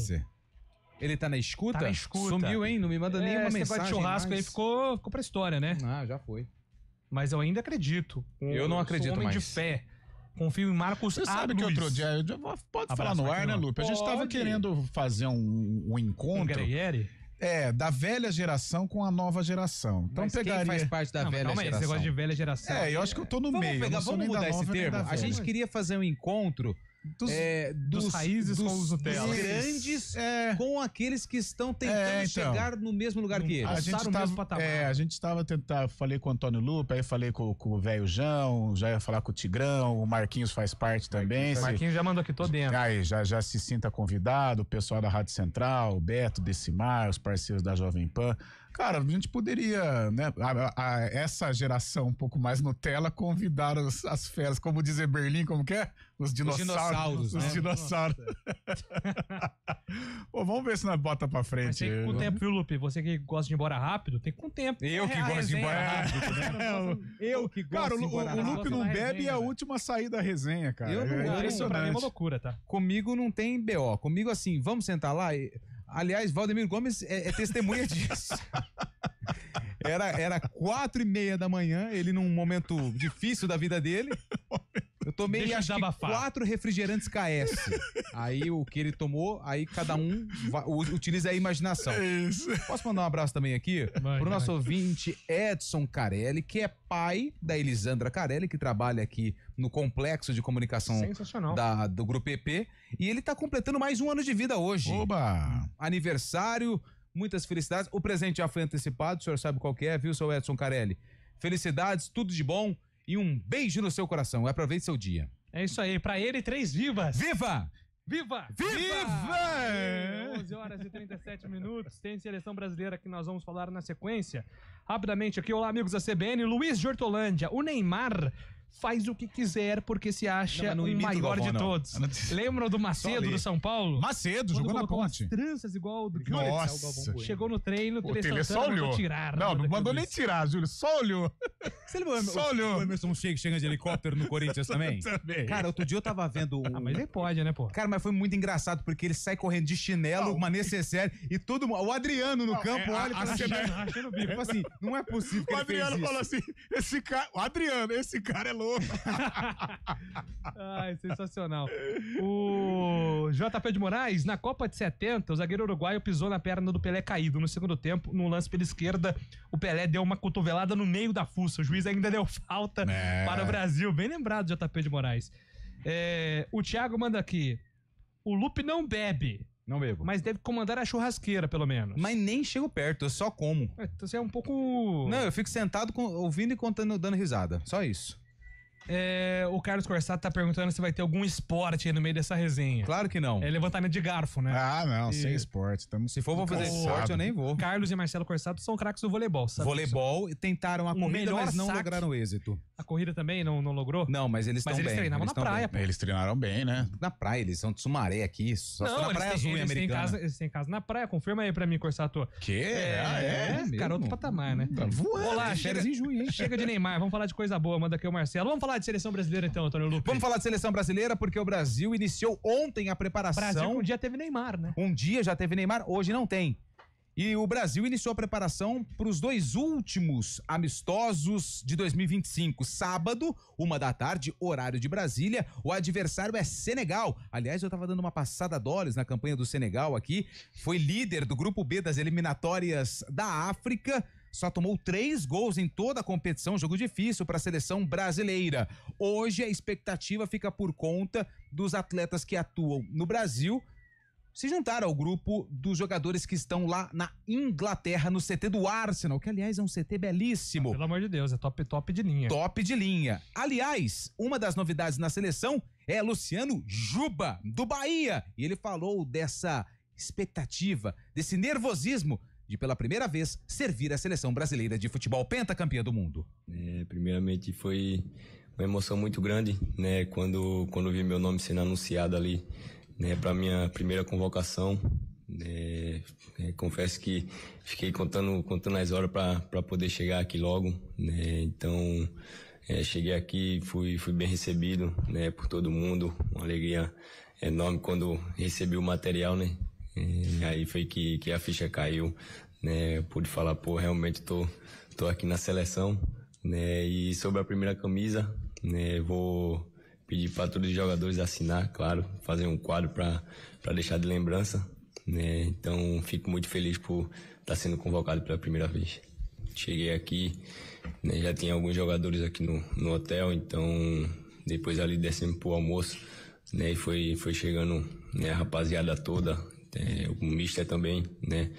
Speaker 4: Ele tá na escuta?
Speaker 3: Tá na escuta.
Speaker 4: Sumiu, hein? Não me manda nenhuma mensagem.
Speaker 3: Esse churrasco aí ficou pra história, né?
Speaker 4: Ah, já foi.
Speaker 3: Mas eu ainda acredito.
Speaker 4: Eu não acredito
Speaker 3: mais.
Speaker 4: mais.
Speaker 3: De fé. Confio em Marcos
Speaker 7: Você
Speaker 3: A.
Speaker 7: sabe que
Speaker 3: Luiz.
Speaker 7: outro dia, pode falar no ar, né, Lupe? A gente tava querendo fazer um encontro. Da velha geração com a nova geração. Então
Speaker 4: Mas
Speaker 7: pegaria...
Speaker 4: quem faz parte da velha
Speaker 3: calma
Speaker 4: geração?
Speaker 3: Aí, esse negócio de velha geração.
Speaker 7: Eu acho que eu tô no meio.
Speaker 4: Vamos mudar esse termo? A gente queria fazer um encontro
Speaker 3: dos raízes com os Nutella.
Speaker 4: Dos grandes com aqueles que estão tentando chegar no mesmo lugar que eles.
Speaker 7: A gente estava tentando, falei com o Antônio Lupe, aí falei com o velho João, já ia falar com o Tigrão, o Marquinhos faz parte também.
Speaker 3: Marquinhos já mandou aqui, tô dentro.
Speaker 7: Aí já se sinta convidado, o pessoal da Rádio Central, o Beto, Decimar, os parceiros da Jovem Pan. Cara, a gente poderia, né, essa geração um pouco mais Nutella, convidar as feras, como dizer Berlim, como que é? Os dinossauros. Os dinossauros. Pô, vamos ver se nós bota pra frente.
Speaker 3: Mas tem que ir com o tempo, viu, Lupe? Você que gosta de ir embora rápido, tem que ir com o tempo.
Speaker 4: Eu que gosto de ir embora rápido. Eu que gosto de ir embora rápido.
Speaker 7: O Lupe não bebe e a última saída da resenha, cara.
Speaker 3: Eu não gosto, pra mim é uma loucura, tá?
Speaker 4: Comigo não tem BO. Comigo, assim, vamos sentar lá? Aliás, Valdemir Gomes é testemunha disso. Era 4:30 da manhã, ele num momento difícil da vida dele. Eu tomei, acho que 4 refrigerantes KS. Aí o que ele tomou, aí cada um utiliza a imaginação. Posso mandar um abraço também aqui pro nosso ouvinte Edson Carelli, que é pai da Elisandra Carelli, que trabalha aqui no complexo de comunicação do Grupo EP. E ele tá completando mais um ano de vida hoje.
Speaker 7: Oba!
Speaker 4: Aniversário, muitas felicidades. O presente já foi antecipado, o senhor sabe qual que é, viu, seu Edson Carelli? Felicidades, tudo de bom. E um beijo no seu coração. Aproveite seu dia.
Speaker 3: É isso aí. Pra ele, 3 vivas.
Speaker 4: Viva!
Speaker 3: Viva!
Speaker 4: Viva!
Speaker 3: 11 horas e 37 minutos. Tem seleção brasileira que nós vamos falar na sequência. Rapidamente aqui. Olá, amigos da CBN. Luiz de Hortolândia. O Neymar faz o que quiser porque se acha o maior de todos. Lembram do Macedo do São Paulo?
Speaker 7: Macedo, jogou na ponte.
Speaker 3: Tranças igual do
Speaker 7: Nossa.
Speaker 3: Chegou no treino,
Speaker 7: o Tele só olhou. Não mandou nem tirar, Júlio. Só olhou.
Speaker 4: Você lembra o Emerson Sheik chega de helicóptero no Corinthians também? Cara, outro dia eu tava vendo
Speaker 3: mas ele pode, né, pô?
Speaker 4: Cara, mas foi muito engraçado porque ele sai correndo de chinelo, uma necessaire e todo mundo. O Adriano no campo olha e fala assim,
Speaker 3: achando o bico.
Speaker 4: Tipo assim, não é possível que
Speaker 7: o Adriano falou assim, esse cara é louco.
Speaker 3: Ai, sensacional. O JP de Moraes, na Copa de 70, o zagueiro uruguaio pisou na perna do Pelé caído. No segundo tempo, no lance pela esquerda, o Pelé deu uma cotovelada no meio da fuça. O juiz ainda deu falta para o Brasil. Bem lembrado, JP de Moraes. O Thiago manda aqui. O Lupe não bebe.
Speaker 4: Não bebo.
Speaker 3: Mas deve comandar a churrasqueira, pelo menos.
Speaker 4: Mas nem chego perto, eu só como.
Speaker 3: Então você é um pouco...
Speaker 4: Não, eu fico sentado ouvindo e contando, dando risada. Só isso.
Speaker 3: O Carlos Corsato tá perguntando se vai ter algum esporte aí no meio dessa resenha.
Speaker 4: Claro que não.
Speaker 3: É levantamento de garfo, né?
Speaker 7: Ah, não, sem esporte.
Speaker 4: Se for, vou fazer esporte, eu nem vou.
Speaker 3: Carlos e Marcelo Corsato são craques do voleibol, sabe?
Speaker 4: Voleibol, tentaram a corrida, mas não lograram êxito.
Speaker 3: A corrida também não logrou?
Speaker 4: Não, mas eles estão bem.
Speaker 3: Mas eles treinavam na praia, pô.
Speaker 7: Eles treinaram bem, né?
Speaker 4: Na praia, eles são de Sumaré aqui. Só na praia azul e americana.
Speaker 3: Eles têm casa na praia, confirma aí pra mim, Corsato.
Speaker 7: Que?
Speaker 3: Cara, outro patamar, né?
Speaker 7: Tá voando.
Speaker 3: Olá, chega de Neymar, vamos falar de coisa boa, manda aqui o Marcelo. Vamos falar de seleção brasileira então, Antônio Lupe.
Speaker 4: Vamos falar de seleção brasileira porque o Brasil iniciou ontem a preparação.
Speaker 3: Brasil um dia teve Neymar, né?
Speaker 4: Um dia já teve Neymar, hoje não tem. E o Brasil iniciou a preparação para os 2 últimos amistosos de 2025. Sábado, 13h, horário de Brasília, o adversário é Senegal. Aliás, eu tava dando uma passada de olhos na campanha do Senegal aqui. Foi líder do grupo B das eliminatórias da África. Só tomou 3 gols em toda a competição, jogo difícil para a seleção brasileira. Hoje a expectativa fica por conta dos atletas que atuam no Brasil se juntaram ao grupo dos jogadores que estão lá na Inglaterra, no CT do Arsenal, que aliás é um CT belíssimo.
Speaker 3: Pelo amor de Deus, é top de linha.
Speaker 4: Top de linha. Aliás, uma das novidades na seleção é Luciano Juba, do Bahia. E ele falou dessa expectativa, desse nervosismo de pela primeira vez servir a seleção brasileira de futebol, pentacampeã do mundo.
Speaker 20: Primeiramente foi uma emoção muito grande, né, quando vi meu nome sendo anunciado ali, né, para minha primeira convocação. Confesso que fiquei contando as horas para poder chegar aqui logo, né, então cheguei aqui, fui bem recebido, né, por todo mundo, uma alegria enorme quando recebi o material, né. Aí foi que a ficha caiu, né? Pude falar, realmente tô aqui na seleção, né? E sobre a primeira camisa, né? Vou pedir para todos os jogadores assinar, claro, fazer um quadro para deixar de lembrança, né? Então fico muito feliz por estar sendo convocado pela primeira vez. Cheguei aqui, né? Já tinha alguns jogadores aqui no hotel, então depois ali descemos pro almoço, né? E foi chegando, né, a rapaziada toda. O mister também, né?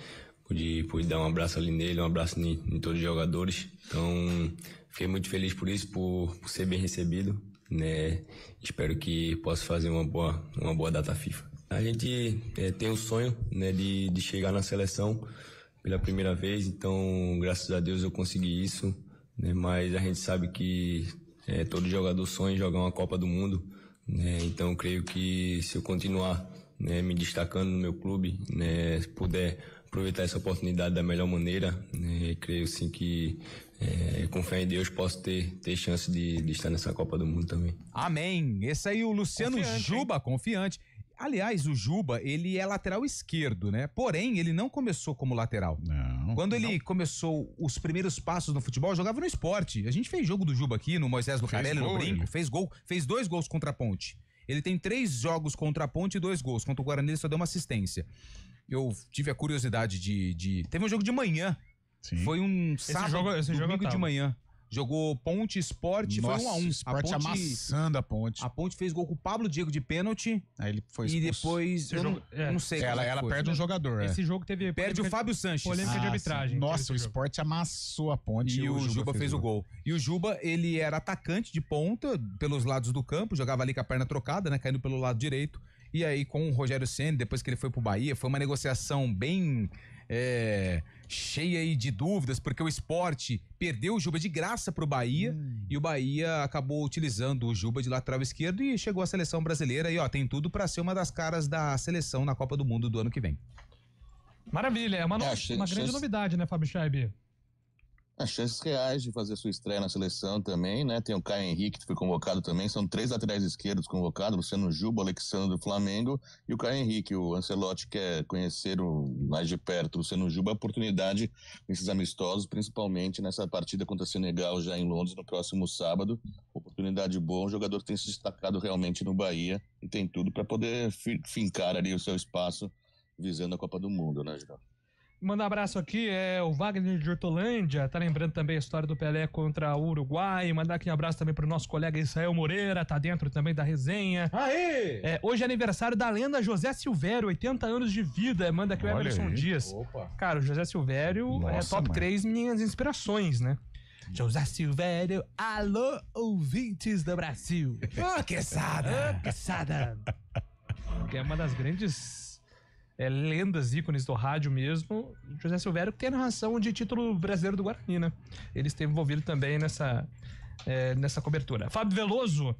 Speaker 20: Pude dar um abraço ali nele, um abraço em todos os jogadores. Então, fiquei muito feliz por isso, por ser bem recebido, né? Espero que possa fazer uma boa data FIFA. A gente tem o sonho, né, de chegar na seleção pela primeira vez, então, graças a Deus eu consegui isso, né? Mas a gente sabe que todo jogador sonha em jogar uma Copa do Mundo, né? Então, creio que se eu continuar, né, me destacando no meu clube, né, puder aproveitar essa oportunidade da melhor maneira, né, creio sim que com fé em Deus posso ter chance de estar nessa Copa do Mundo também.
Speaker 4: Amém. Esse aí o Luciano Juba, confiante. Aliás, o Juba, ele é lateral esquerdo, né? Porém, ele não começou como lateral. Quando ele começou os primeiros passos no futebol, jogava no Sport. A gente fez jogo do Juba aqui, no Moisés Lucarelli, no Brinco, fez gol, fez 2 gols contra a Ponte. Ele tem 3 jogos contra a Ponte e 2 gols. Contra o Guarani ele só deu uma assistência. Eu tive a curiosidade de... Teve um jogo de manhã. Sim. Foi um sábado, domingo de manhã. Jogou Ponte, Sport, foi 1-1.
Speaker 7: Sport amassando a Ponte.
Speaker 4: A Ponte fez gol com o Pablo Diego de pênalti.
Speaker 7: Aí ele foi expulso.
Speaker 4: E depois, não sei.
Speaker 7: Ela perde um jogador.
Speaker 3: Esse jogo teve...
Speaker 4: Perde o Fábio Sanches.
Speaker 3: Polêmica de arbitragem.
Speaker 7: Nossa, o Sport amassou a Ponte.
Speaker 4: E o Juba fez o gol. E o Juba, ele era atacante de ponta, pelos lados do campo, jogava ali com a perna trocada, né, caindo pelo lado direito. E aí com o Rogério Ceni, depois que ele foi pro Bahia, foi uma negociação bem... cheia aí de dúvidas, porque o Sport perdeu o Juba de graça pro Bahia e o Bahia acabou utilizando o Juba de lateral esquerdo e chegou à seleção brasileira e tem tudo para ser uma das caras da seleção na Copa do Mundo do ano que vem.
Speaker 3: Maravilha, é uma grande novidade, né, Fábio Scheib?
Speaker 6: As chances reais de fazer sua estreia na seleção também, né? Tem o Caio Henrique, que foi convocado também. São 3 laterais esquerdos convocados: Luciano Juba, Alexandre do Flamengo e o Caio Henrique. O Ancelotti quer conhecer mais de perto o Luciano Juba, a oportunidade nesses amistosos, principalmente nessa partida contra Senegal já em Londres no próximo sábado. Oportunidade boa, um jogador que tem se destacado realmente no Bahia e tem tudo para poder fincar ali o seu espaço visando a Copa do Mundo, né, Geraldo?
Speaker 3: Manda um abraço aqui, o Wagner de Hortolândia, tá lembrando também a história do Pelé contra o Uruguai. Mandar aqui um abraço também pro nosso colega Israel Moreira, tá dentro também da resenha.
Speaker 4: Aê!
Speaker 3: Hoje é aniversário da lenda José Silvério, 80 anos de vida. Manda aqui o Emerson Dias.
Speaker 4: Opa.
Speaker 3: Cara, o José Silvério é top 3 minhas inspirações, né? José Silvério, alô, ouvintes do Brasil.
Speaker 4: Quesada!
Speaker 3: Quesada! Que é uma das grandes... lendas, ícones do rádio mesmo. José Silvério, que tem a narração de título brasileiro do Guarani, né? Ele esteve envolvido também nessa cobertura. Fábio Veloso,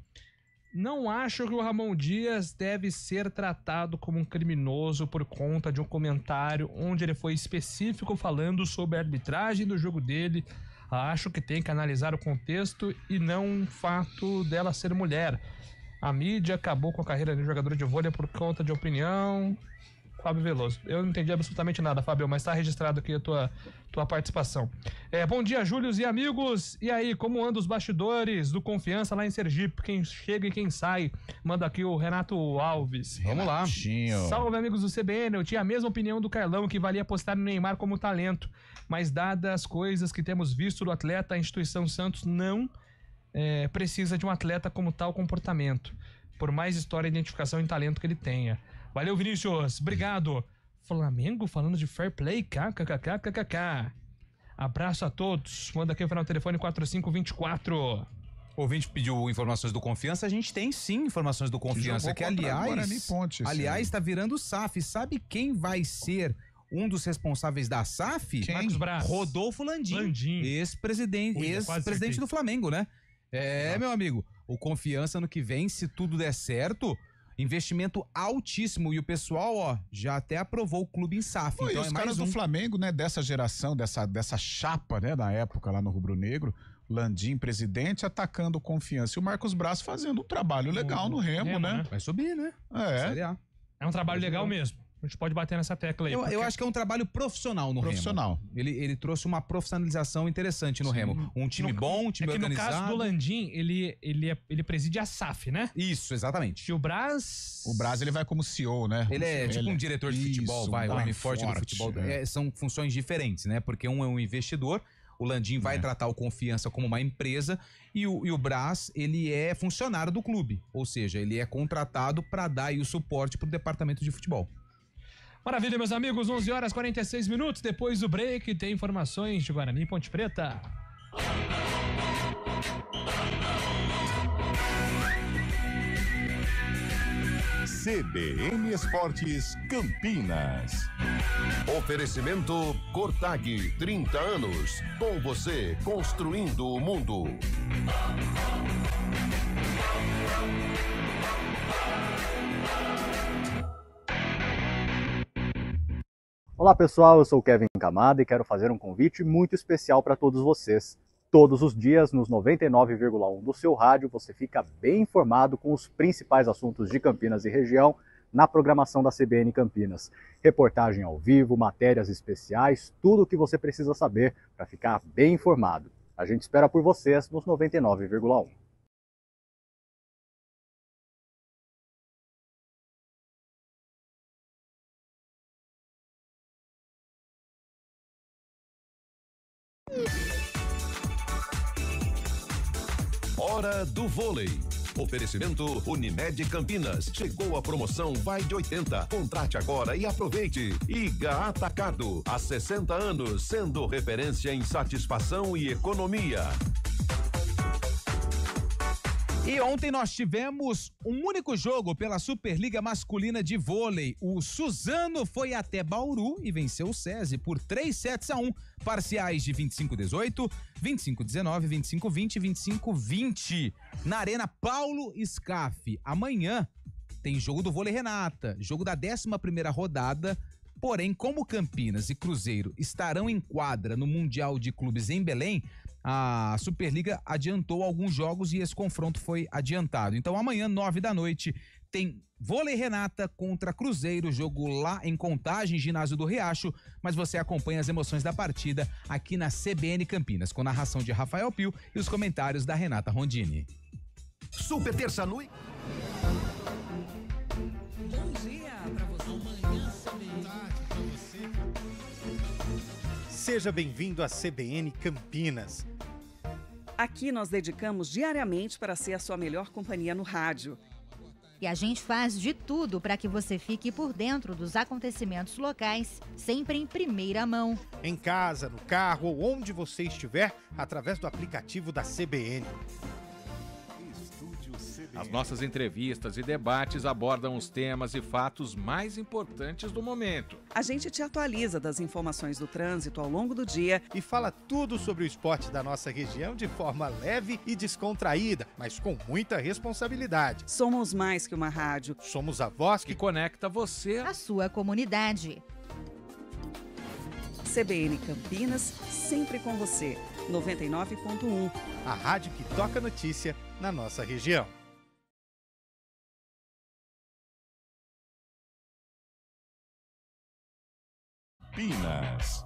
Speaker 3: não acho que o Ramon Dias deve ser tratado como um criminoso por conta de um comentário onde ele foi específico falando sobre a arbitragem do jogo dele. Acho que tem que analisar o contexto e não o fato dela ser mulher. A mídia acabou com a carreira de jogador de vôlei por conta de opinião. Fábio Veloso. Eu não entendi absolutamente nada, Fábio, mas tá registrado aqui a tua participação. Bom dia, Július e amigos. E aí, como andam os bastidores do Confiança lá em Sergipe? Quem chega e quem sai? Manda aqui o Renato Alves.
Speaker 4: Vamos lá.
Speaker 3: Salve, amigos do CBN. Eu tinha a mesma opinião do Carlão, que valia apostar no Neymar como talento. Mas dadas as coisas que temos visto do atleta, a instituição Santos não precisa de um atleta como tal comportamento. Por mais história, identificação e talento que ele tenha. Valeu, Vinícius. Obrigado. Flamengo falando de fair play. KKKKKK. Abraço a todos. Manda aqui o final do telefone 4524.
Speaker 4: O ouvinte pediu informações do Confiança. A gente tem sim informações do Confiança. Que aliás, está virando SAF. Sabe quem vai ser um dos responsáveis da SAF?
Speaker 3: Quem? Marcos Braz.
Speaker 4: Rodolfo Landim. Ex-presidente do Flamengo, né? Meu amigo. O Confiança no que vem, se tudo der certo, investimento altíssimo. E o pessoal, já até aprovou o clube em SAF.
Speaker 7: Então e os caras do Flamengo, né, dessa geração, dessa chapa, né, da época lá no Rubro Negro, Landim, presidente, atacando o Confiança. E o Marcos Braz fazendo um trabalho legal no Remo, né?
Speaker 4: Vai subir, né?
Speaker 7: Série A.
Speaker 3: É um trabalho legal mesmo. A gente pode bater nessa tecla aí.
Speaker 4: Eu acho que é um trabalho profissional no Remo. Ele trouxe uma profissionalização interessante no Remo. Um time bom, um time organizado.
Speaker 3: No caso do Landim, ele preside a SAF, né?
Speaker 4: Isso, exatamente.
Speaker 3: E o Braz...
Speaker 7: O Braz, ele vai como CEO, né?
Speaker 4: Ele é tipo um diretor de futebol, o homem forte do futebol. São funções diferentes, né? Porque um é um investidor, o Landim vai tratar o Confiança como uma empresa e o Braz, ele é funcionário do clube. Ou seja, ele é contratado para dar aí o suporte pro departamento de futebol.
Speaker 3: Maravilha, meus amigos, 11 horas 46 minutos. Depois do break, tem informações de Guarani e Ponte Preta.
Speaker 1: CBN Esportes Campinas.
Speaker 2: Oferecimento Cortag, 30 anos. Com você, construindo o mundo.
Speaker 21: Olá pessoal, eu sou o Kevin Camada e quero fazer um convite muito especial para todos vocês. Todos os dias, nos 99,1 do seu rádio, você fica bem informado com os principais assuntos de Campinas e região na programação da CBN Campinas. Reportagem ao vivo, matérias especiais, tudo o que você precisa saber para ficar bem informado. A gente espera por vocês nos 99,1.
Speaker 2: Hora do vôlei. Oferecimento Unimed Campinas. Chegou a promoção Vai de 80. Contrate agora e aproveite. Iga Atacado. Há 60 anos, sendo referência em satisfação e economia.
Speaker 4: E ontem nós tivemos um único jogo pela Superliga Masculina de Vôlei. O Suzano foi até Bauru e venceu o SESI por 3-7-1. Parciais de 25-18, 25-19, 25-20 e 25-20. Na Arena Paulo Scaff. Amanhã tem jogo do Vôlei Renata, jogo da 11ª rodada. Porém, como Campinas e Cruzeiro estarão em quadra no Mundial de Clubes em Belém, a Superliga adiantou alguns jogos e esse confronto foi adiantado. Então amanhã, 9 da noite, tem Vôlei Renata contra Cruzeiro, jogo lá em Contagem, ginásio do Riacho, mas você acompanha as emoções da partida aqui na CBN Campinas, com narração de Rafael Pio e os comentários da Renata Rondini.
Speaker 2: Super terça noite.
Speaker 22: Bom dia pra você. Amanhã, tarde pra você.
Speaker 11: Seja bem-vindo à CBN Campinas.
Speaker 12: Aqui nós dedicamos diariamente para ser a sua melhor companhia no rádio.
Speaker 13: E a gente faz de tudo para que você fique por dentro dos acontecimentos locais, sempre em primeira mão.
Speaker 11: Em casa, no carro ou onde você estiver, através do aplicativo da CBN.
Speaker 14: As nossas entrevistas e debates abordam os temas e fatos mais importantes do momento.
Speaker 12: A gente te atualiza das informações do trânsito ao longo do dia
Speaker 11: e fala tudo sobre o esporte da nossa região de forma leve e descontraída, mas com muita responsabilidade.
Speaker 12: Somos mais que uma rádio.
Speaker 11: Somos a voz
Speaker 14: que conecta você
Speaker 13: à sua comunidade.
Speaker 12: CBN Campinas, sempre com você. 99.1.
Speaker 11: A rádio que toca notícia na nossa região.
Speaker 1: Campinas.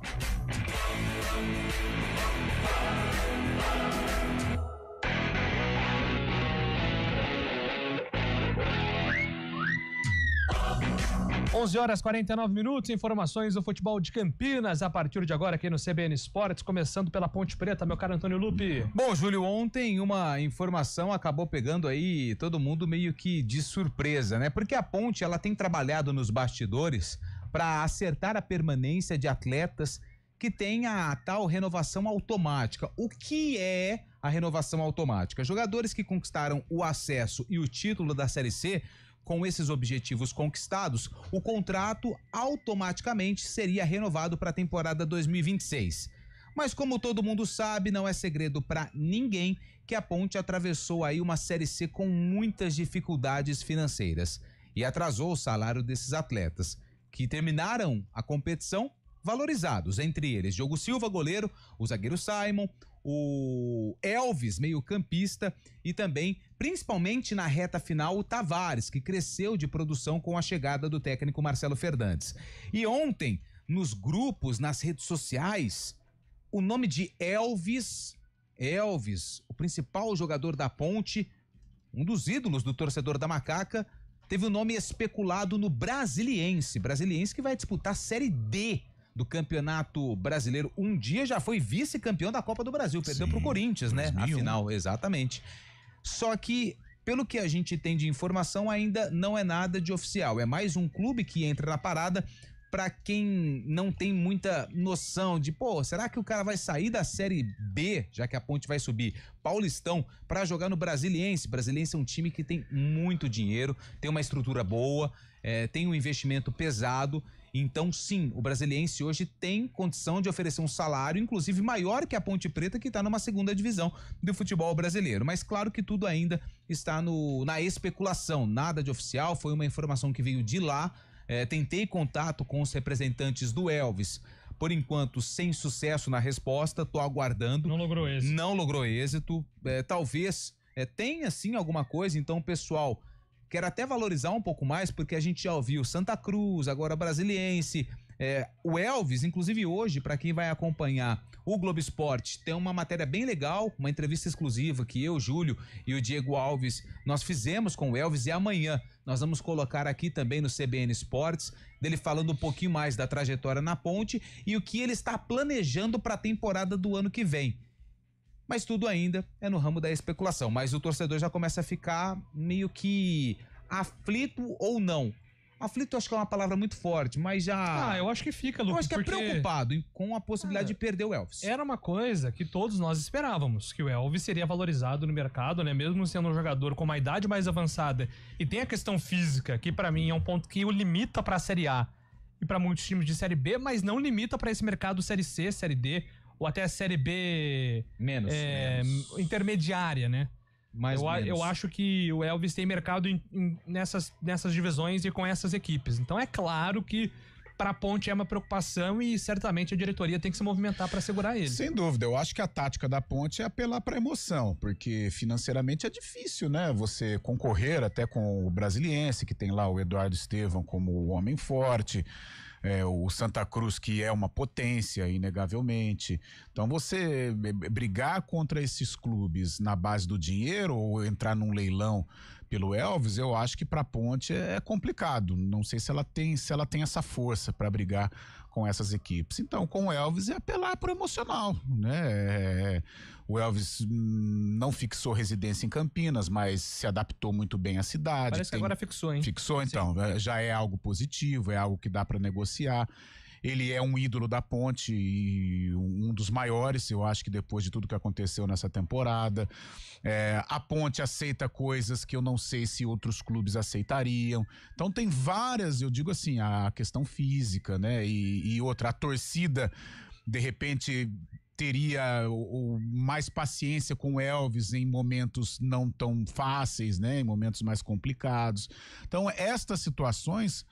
Speaker 3: Onze horas 49 minutos, informações do futebol de Campinas a partir de agora aqui no CBN Esportes, começando pela Ponte Preta, meu caro Antônio Lupi.
Speaker 4: Bom, Júlio, ontem uma informação acabou pegando aí todo mundo meio que de surpresa, né? Porque a Ponte, ela tem trabalhado nos bastidores para acertar a permanência de atletas que têm a tal renovação automática. O que é a renovação automática? Jogadores que conquistaram o acesso e o título da Série C. Com esses objetivos conquistados, o contrato automaticamente seria renovado para a temporada 2026. Mas como todo mundo sabe, não é segredo para ninguém que a Ponte atravessou aí uma Série C com muitas dificuldades financeiras e atrasou o salário desses atletas, que terminaram a competição valorizados, entre eles Diogo Silva, goleiro, o zagueiro Simon, o Elvis, meio-campista, e também, principalmente na reta final, o Tavares, que cresceu de produção com a chegada do técnico Marcelo Fernandes. E ontem, nos grupos, nas redes sociais, o nome de Elvis, o principal jogador da Ponte, um dos ídolos do torcedor da Macaca, teve o nome especulado no Brasiliense que vai disputar a Série D do Campeonato Brasileiro. Um dia já foi vice-campeão da Copa do Brasil, perdeu pro Corinthians, 2001. Né? A final, exatamente. Só que, pelo que a gente tem de informação, ainda não é nada de oficial. É mais um clube que entra na parada para quem não tem muita noção de, será que o cara vai sair da Série B, já que a Ponte vai subir, Paulistão, para jogar no Brasiliense? Brasiliense é um time que tem muito dinheiro, tem uma estrutura boa, tem um investimento pesado. Então, sim, o Brasiliense hoje tem condição de oferecer um salário, inclusive maior que a Ponte Preta, que está numa segunda divisão do futebol brasileiro. Mas claro que tudo ainda está na especulação, nada de oficial, foi uma informação que veio de lá. Tentei contato com os representantes do Elvis, por enquanto sem sucesso na resposta, tô aguardando. Não logrou êxito. Talvez tenha sim alguma coisa, então pessoal, quero até valorizar um pouco mais, porque a gente já ouviu Santa Cruz, agora Brasiliense, o Elvis, inclusive hoje, para quem vai acompanhar o Globo Esporte, tem uma matéria bem legal, uma entrevista exclusiva que eu, Júlio e o Diego Alves, nós fizemos com o Elvis, e amanhã nós vamos colocar aqui também no CBN Esportes, dele falando um pouquinho mais da trajetória na Ponte e o que ele está planejando para a temporada do ano que vem. Mas tudo ainda é no ramo da especulação, mas o torcedor já começa a ficar meio que aflito ou não. Aflito acho que é uma palavra muito forte, mas já...
Speaker 3: eu acho que fica, Lucas.
Speaker 4: Eu acho que é preocupado com a possibilidade de perder o Elvis.
Speaker 3: Era uma coisa que todos nós esperávamos, que o Elvis seria valorizado no mercado, né? Mesmo sendo um jogador com uma idade mais avançada. E tem a questão física, que pra mim é um ponto que o limita pra Série A e pra muitos times de Série B, mas não limita pra esse mercado Série C, Série D, ou até a Série B... Menos. Intermediária, né? Eu acho que o Elvis tem mercado nessas divisões e com essas equipes. Então é claro que para a Ponte é uma preocupação e certamente a diretoria tem que se movimentar para segurar ele.
Speaker 7: Sem dúvida, eu acho que a tática da Ponte é apelar para emoção, porque financeiramente é difícil, né? Você concorrer até com o Brasiliense, que tem lá o Eduardo Estevão como o homem forte, o Santa Cruz, que é uma potência, inegavelmente. Então, você brigar contra esses clubes na base do dinheiro ou entrar num leilão pelo Elvis, eu acho que para a Ponte é complicado. Não sei se ela tem essa força para brigar com essas equipes. Então, com o Elvis é apelar pro emocional, né? O Elvis não fixou residência em Campinas, mas se adaptou muito bem à cidade.
Speaker 3: Parece que agora fixou, hein?
Speaker 7: Fixou, então. Já é algo positivo, é algo que dá para negociar. Ele é um ídolo da Ponte e um dos maiores, eu acho que depois de tudo que aconteceu nessa temporada. A Ponte aceita coisas que eu não sei se outros clubes aceitariam. Então tem várias, eu digo assim, a questão física, né? E outra, a torcida, de repente, teria mais paciência com o Elvis em momentos não tão fáceis, né? Em momentos mais complicados. Então, estas situações...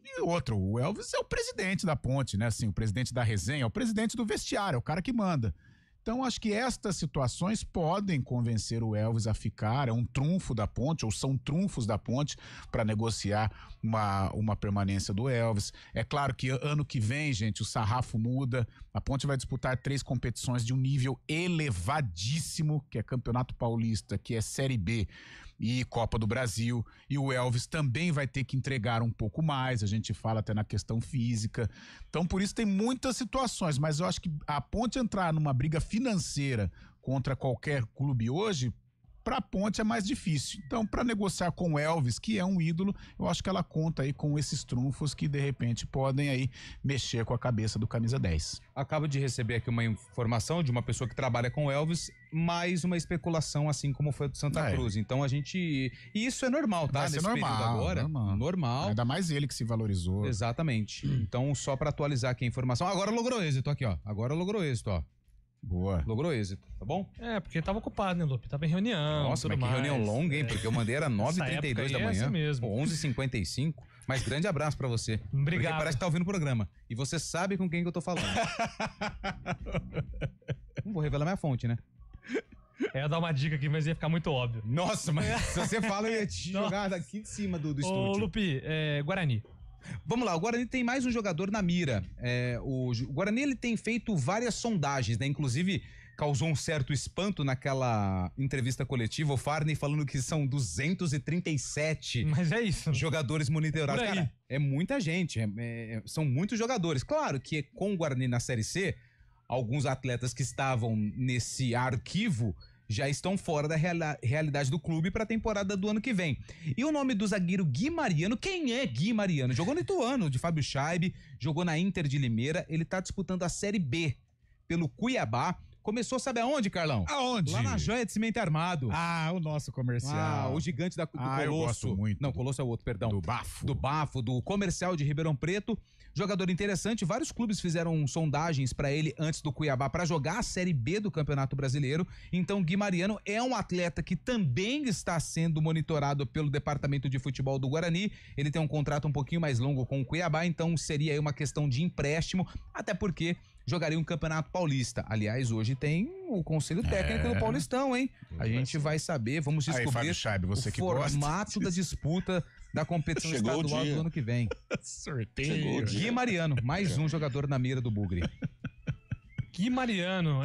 Speaker 7: E outro, o Elvis é o presidente da Ponte, né? Assim, o presidente da resenha, é o presidente do vestiário, é o cara que manda. Então, acho que estas situações podem convencer o Elvis a ficar, é um trunfo da Ponte, ou são trunfos da Ponte para negociar uma permanência do Elvis. É claro que ano que vem, gente, o sarrafo muda, a Ponte vai disputar 3 competições de um nível elevadíssimo, que é Campeonato Paulista, que é Série B e Copa do Brasil, e o Elvis também vai ter que entregar um pouco mais, a gente fala até na questão física. Então, por isso tem muitas situações, mas eu acho que a Ponte entrar numa briga financeira contra qualquer clube hoje, para a Ponte é mais difícil. Então, para negociar com o Elvis, que é um ídolo, eu acho que ela conta aí com esses trunfos que de repente podem aí mexer com a cabeça do camisa 10.
Speaker 4: Acabo de receber aqui uma informação de uma pessoa que trabalha com o Elvis, mais uma especulação, assim como foi do Santa Cruz. Então a gente... E isso é normal, tá?
Speaker 7: Vai ser
Speaker 4: nesse
Speaker 7: normal,
Speaker 4: período agora. Normal.
Speaker 7: Ainda mais ele que se valorizou.
Speaker 4: Exatamente. Então, só para atualizar aqui a informação. Agora logrou êxito aqui, ó. Agora logrou êxito, ó.
Speaker 7: Boa.
Speaker 4: Logrou êxito, tá bom?
Speaker 3: É, porque tava ocupado, né, Lupe? Tava em reunião.
Speaker 4: Nossa, mas que reunião longa, hein? Porque eu mandei era 9h32 da manhã.
Speaker 3: Mesmo.
Speaker 4: 11h55. Mas grande abraço pra você.
Speaker 3: Obrigado.
Speaker 4: Porque parece que tá ouvindo o programa. E você sabe com quem que eu tô falando. Não vou revelar minha fonte, né?
Speaker 3: Ia dar uma dica aqui, mas ia ficar muito óbvio.
Speaker 4: Nossa, mas se você fala, eu ia te jogar daqui de cima do estúdio.
Speaker 3: Ô, Lupe, Guarani.
Speaker 4: Vamos lá, o Guarani tem mais um jogador na mira. O Guarani ele tem feito várias sondagens, né? Inclusive, causou um certo espanto naquela entrevista coletiva, o Farney falando que são 237
Speaker 3: Mas é isso,
Speaker 4: jogadores monitorados. Cara, é muita gente, são muitos jogadores. Claro que com o Guarani na Série C, alguns atletas que estavam nesse arquivo já estão fora da realidade do clube para a temporada do ano que vem. E o nome do zagueiro Gui Mariano, quem é Gui Mariano? Jogou no Ituano, de Fábio Scheibe, jogou na Inter de Limeira, ele tá disputando a Série B pelo Cuiabá. Começou, sabe aonde, Carlão?
Speaker 7: Aonde?
Speaker 4: Lá na Joia de Cimento Armado.
Speaker 7: Ah, o nosso comercial.
Speaker 4: O gigante do Colosso.
Speaker 7: Eu gosto muito.
Speaker 4: Não, Colosso é o outro, perdão.
Speaker 7: Do Bafo.
Speaker 4: Do Bafo, do comercial de Ribeirão Preto. Jogador interessante, vários clubes fizeram sondagens pra ele antes do Cuiabá pra jogar a Série B do Campeonato Brasileiro. Então, Gui Mariano é um atleta que também está sendo monitorado pelo Departamento de Futebol do Guarani. Ele tem um contrato um pouquinho mais longo com o Cuiabá, então seria aí uma questão de empréstimo, até porque jogaria um Campeonato Paulista. Aliás, hoje tem o Conselho Técnico no Paulistão, hein? A gente vai saber, vamos descobrir
Speaker 7: Fábio Scheibe, você
Speaker 4: o
Speaker 7: que
Speaker 4: formato da disputa da competição estadual do ano que vem.
Speaker 7: Sorteio.
Speaker 4: Gui Mariano, mais um jogador na mira do Bugre.
Speaker 3: Gui Mariano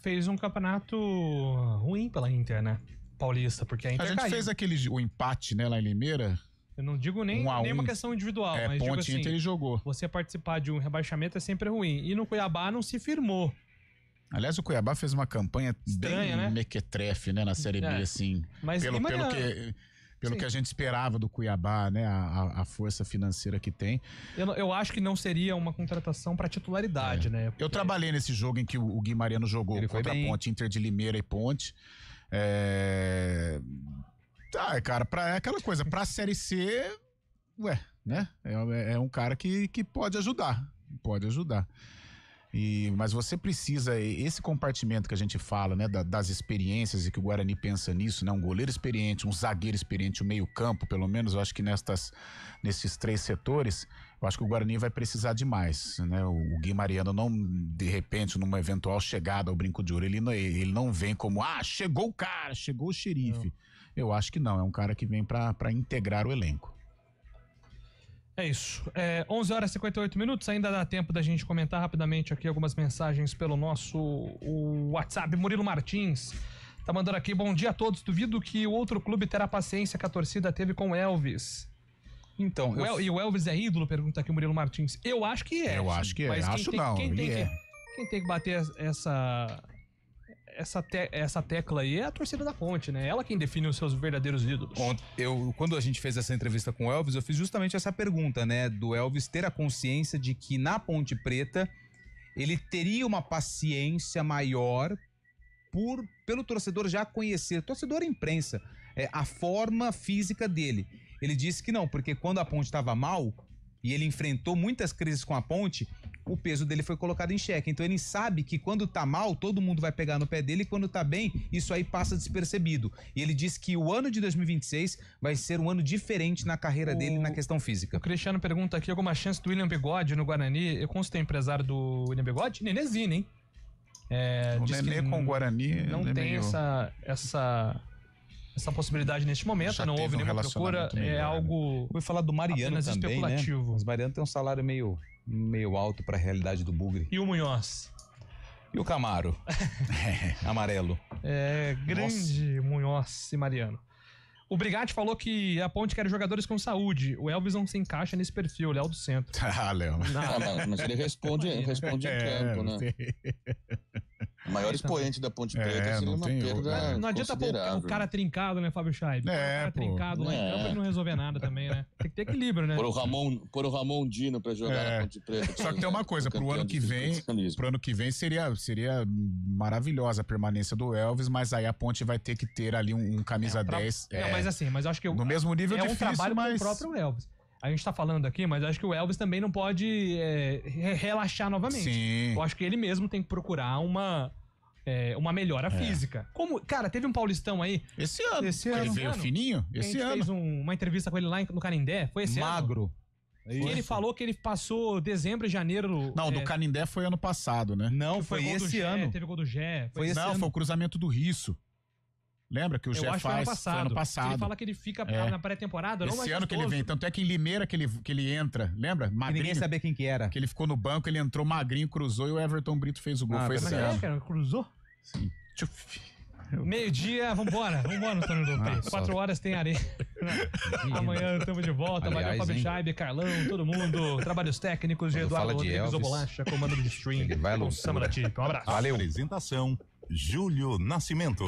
Speaker 3: fez um campeonato ruim pela Inter, né? Paulista, porque a Inter
Speaker 7: A gente
Speaker 3: caiu.
Speaker 7: fez o empate, né, lá em Limeira.
Speaker 3: Eu não digo nem uma questão individual, mas digo
Speaker 7: Ponte
Speaker 3: assim,
Speaker 7: Inter ele jogou.
Speaker 3: Você participar de um rebaixamento é sempre ruim. E no Cuiabá não se firmou.
Speaker 7: Aliás, o Cuiabá fez uma campanha
Speaker 3: estranha,
Speaker 7: bem
Speaker 3: né?
Speaker 7: mequetrefe, né, na Série B, assim.
Speaker 3: Mas
Speaker 7: pelo que a gente esperava do Cuiabá, né, a força financeira que tem.
Speaker 3: Eu acho que não seria uma contratação para titularidade, né? Porque...
Speaker 7: Eu trabalhei nesse jogo em que o Gui Mariano jogou contra a Ponte, Inter de Limeira e Ponte. Cara, é aquela coisa, pra Série C, né? É um cara que pode ajudar. Pode ajudar. Mas você precisa, esse compartimento que a gente fala, né, das experiências e que o Guarani pensa nisso, né, um goleiro experiente, um zagueiro experiente, um meio campo, pelo menos, eu acho que nesses 3 setores, eu acho que o Guarani vai precisar de mais, né, o Gui Mariano não, de repente, numa eventual chegada ao Brinco de Ouro, ele não vem como, chegou o cara, chegou o xerife. Não. Eu acho que não, é um cara que vem pra integrar o elenco.
Speaker 3: É isso. 11h58, ainda dá tempo da gente comentar rapidamente aqui algumas mensagens pelo nosso WhatsApp. Murilo Martins tá mandando aqui: bom dia a todos, duvido que o outro clube terá a paciência que a torcida teve com o Elvis.
Speaker 4: Então,
Speaker 3: e o Elvis é ídolo? Pergunta aqui o Murilo Martins. Eu acho que é.
Speaker 7: Eu acho que é,
Speaker 3: mas
Speaker 7: quem
Speaker 3: tem que bater essa tecla aí é a torcida da Ponte, né? Ela quem define os seus verdadeiros ídolos.
Speaker 4: Quando a gente fez essa entrevista com o Elvis, eu fiz justamente essa pergunta, né? Do Elvis ter a consciência de que na Ponte Preta ele teria uma paciência maior pelo torcedor já conhecer, torcedor e imprensa, a forma física dele. Ele disse que não, porque quando a Ponte estava mal e ele enfrentou muitas crises com a Ponte, o peso dele foi colocado em xeque. Então ele sabe que quando tá mal, todo mundo vai pegar no pé dele, e quando tá bem, isso aí passa despercebido. E ele disse que o ano de 2026 vai ser um ano diferente na carreira dele na questão física.
Speaker 3: O Cristiano pergunta aqui: alguma chance do William Bigode no Guarani? Eu consto empresário do William Bigode? Nenezine, hein?
Speaker 7: O
Speaker 3: diz
Speaker 7: Nenê
Speaker 3: que
Speaker 7: com o Guarani
Speaker 3: não tem
Speaker 7: meio...
Speaker 3: essa possibilidade neste momento,
Speaker 7: Já
Speaker 3: não
Speaker 7: teve
Speaker 3: houve
Speaker 7: um
Speaker 3: nenhuma procura,
Speaker 7: relacionamento melhor,
Speaker 3: algo.
Speaker 4: Vou falar do Mariano
Speaker 3: apenas
Speaker 4: também,
Speaker 3: especulativo.
Speaker 4: né? Mas Mariano tem um salário meio alto para a realidade do Bugre.
Speaker 3: E o Munhoz?
Speaker 4: E o Camaro? Amarelo.
Speaker 3: Grande Munhoz e Mariano. O Brigatti falou que a Ponte quer jogadores com saúde. O Elvis não se encaixa nesse perfil, Léo do Centro.
Speaker 7: Léo.
Speaker 6: Mas ele responde em campo, né? O maior expoente da Ponte Preta seria uma perda.
Speaker 3: Não adianta pôr o cara trincado, né, Fábio Scheib? O cara trincado lá em campo e não resolver nada também, né? Tem que ter equilíbrio, né?
Speaker 6: Pôr o Ramon Dino pra jogar na Ponte Preta.
Speaker 7: Só que tem uma coisa, pro ano que vem seria maravilhosa a permanência do Elvis, mas aí a Ponte vai ter que ter ali um camisa 10.
Speaker 3: Mas acho que
Speaker 7: no mesmo nível
Speaker 3: é
Speaker 7: difícil,
Speaker 3: um trabalho
Speaker 7: mas...
Speaker 3: com o próprio Elvis. A gente tá falando aqui, mas acho que o Elvis também não pode relaxar novamente.
Speaker 7: Sim.
Speaker 3: Eu acho que ele mesmo tem que procurar uma melhora física. Cara, teve um paulistão aí.
Speaker 7: Esse ano. Ele veio fininho? Esse ano.
Speaker 3: Fez uma entrevista com ele lá no Canindé. Foi esse ano.
Speaker 4: Magro.
Speaker 3: E ele falou que ele passou dezembro e janeiro.
Speaker 7: Não, do Canindé foi ano passado, né?
Speaker 4: Não, foi esse ano.
Speaker 3: Teve gol do Gé.
Speaker 7: Foi o cruzamento do Risso. Lembra que o Gé faz? Foi ano passado.
Speaker 3: Ele fala que ele fica na pré-temporada.
Speaker 7: Esse ano que ele vem. Tanto é que em Limeira que ele entra. Lembra? Magrinho.
Speaker 4: Ninguém sabia quem que era.
Speaker 7: Que ele ficou no banco, ele entrou magrinho, cruzou e o Everton Brito fez o gol. Foi esse ano.
Speaker 3: Cara, cruzou?
Speaker 7: Sim.
Speaker 3: Meio-dia, vambora, Antônio Lopes. 4 horas tem areia. Amanhã estamos de volta. Valeu, Fábio Scheib, Carlão, todo mundo. Trabalhos técnicos de Eduardo Rodrigues, o Bolacha, comando do stream. Com Samara Tip. Um abraço.
Speaker 1: Valeu. Apresentação: Júlio Nascimento.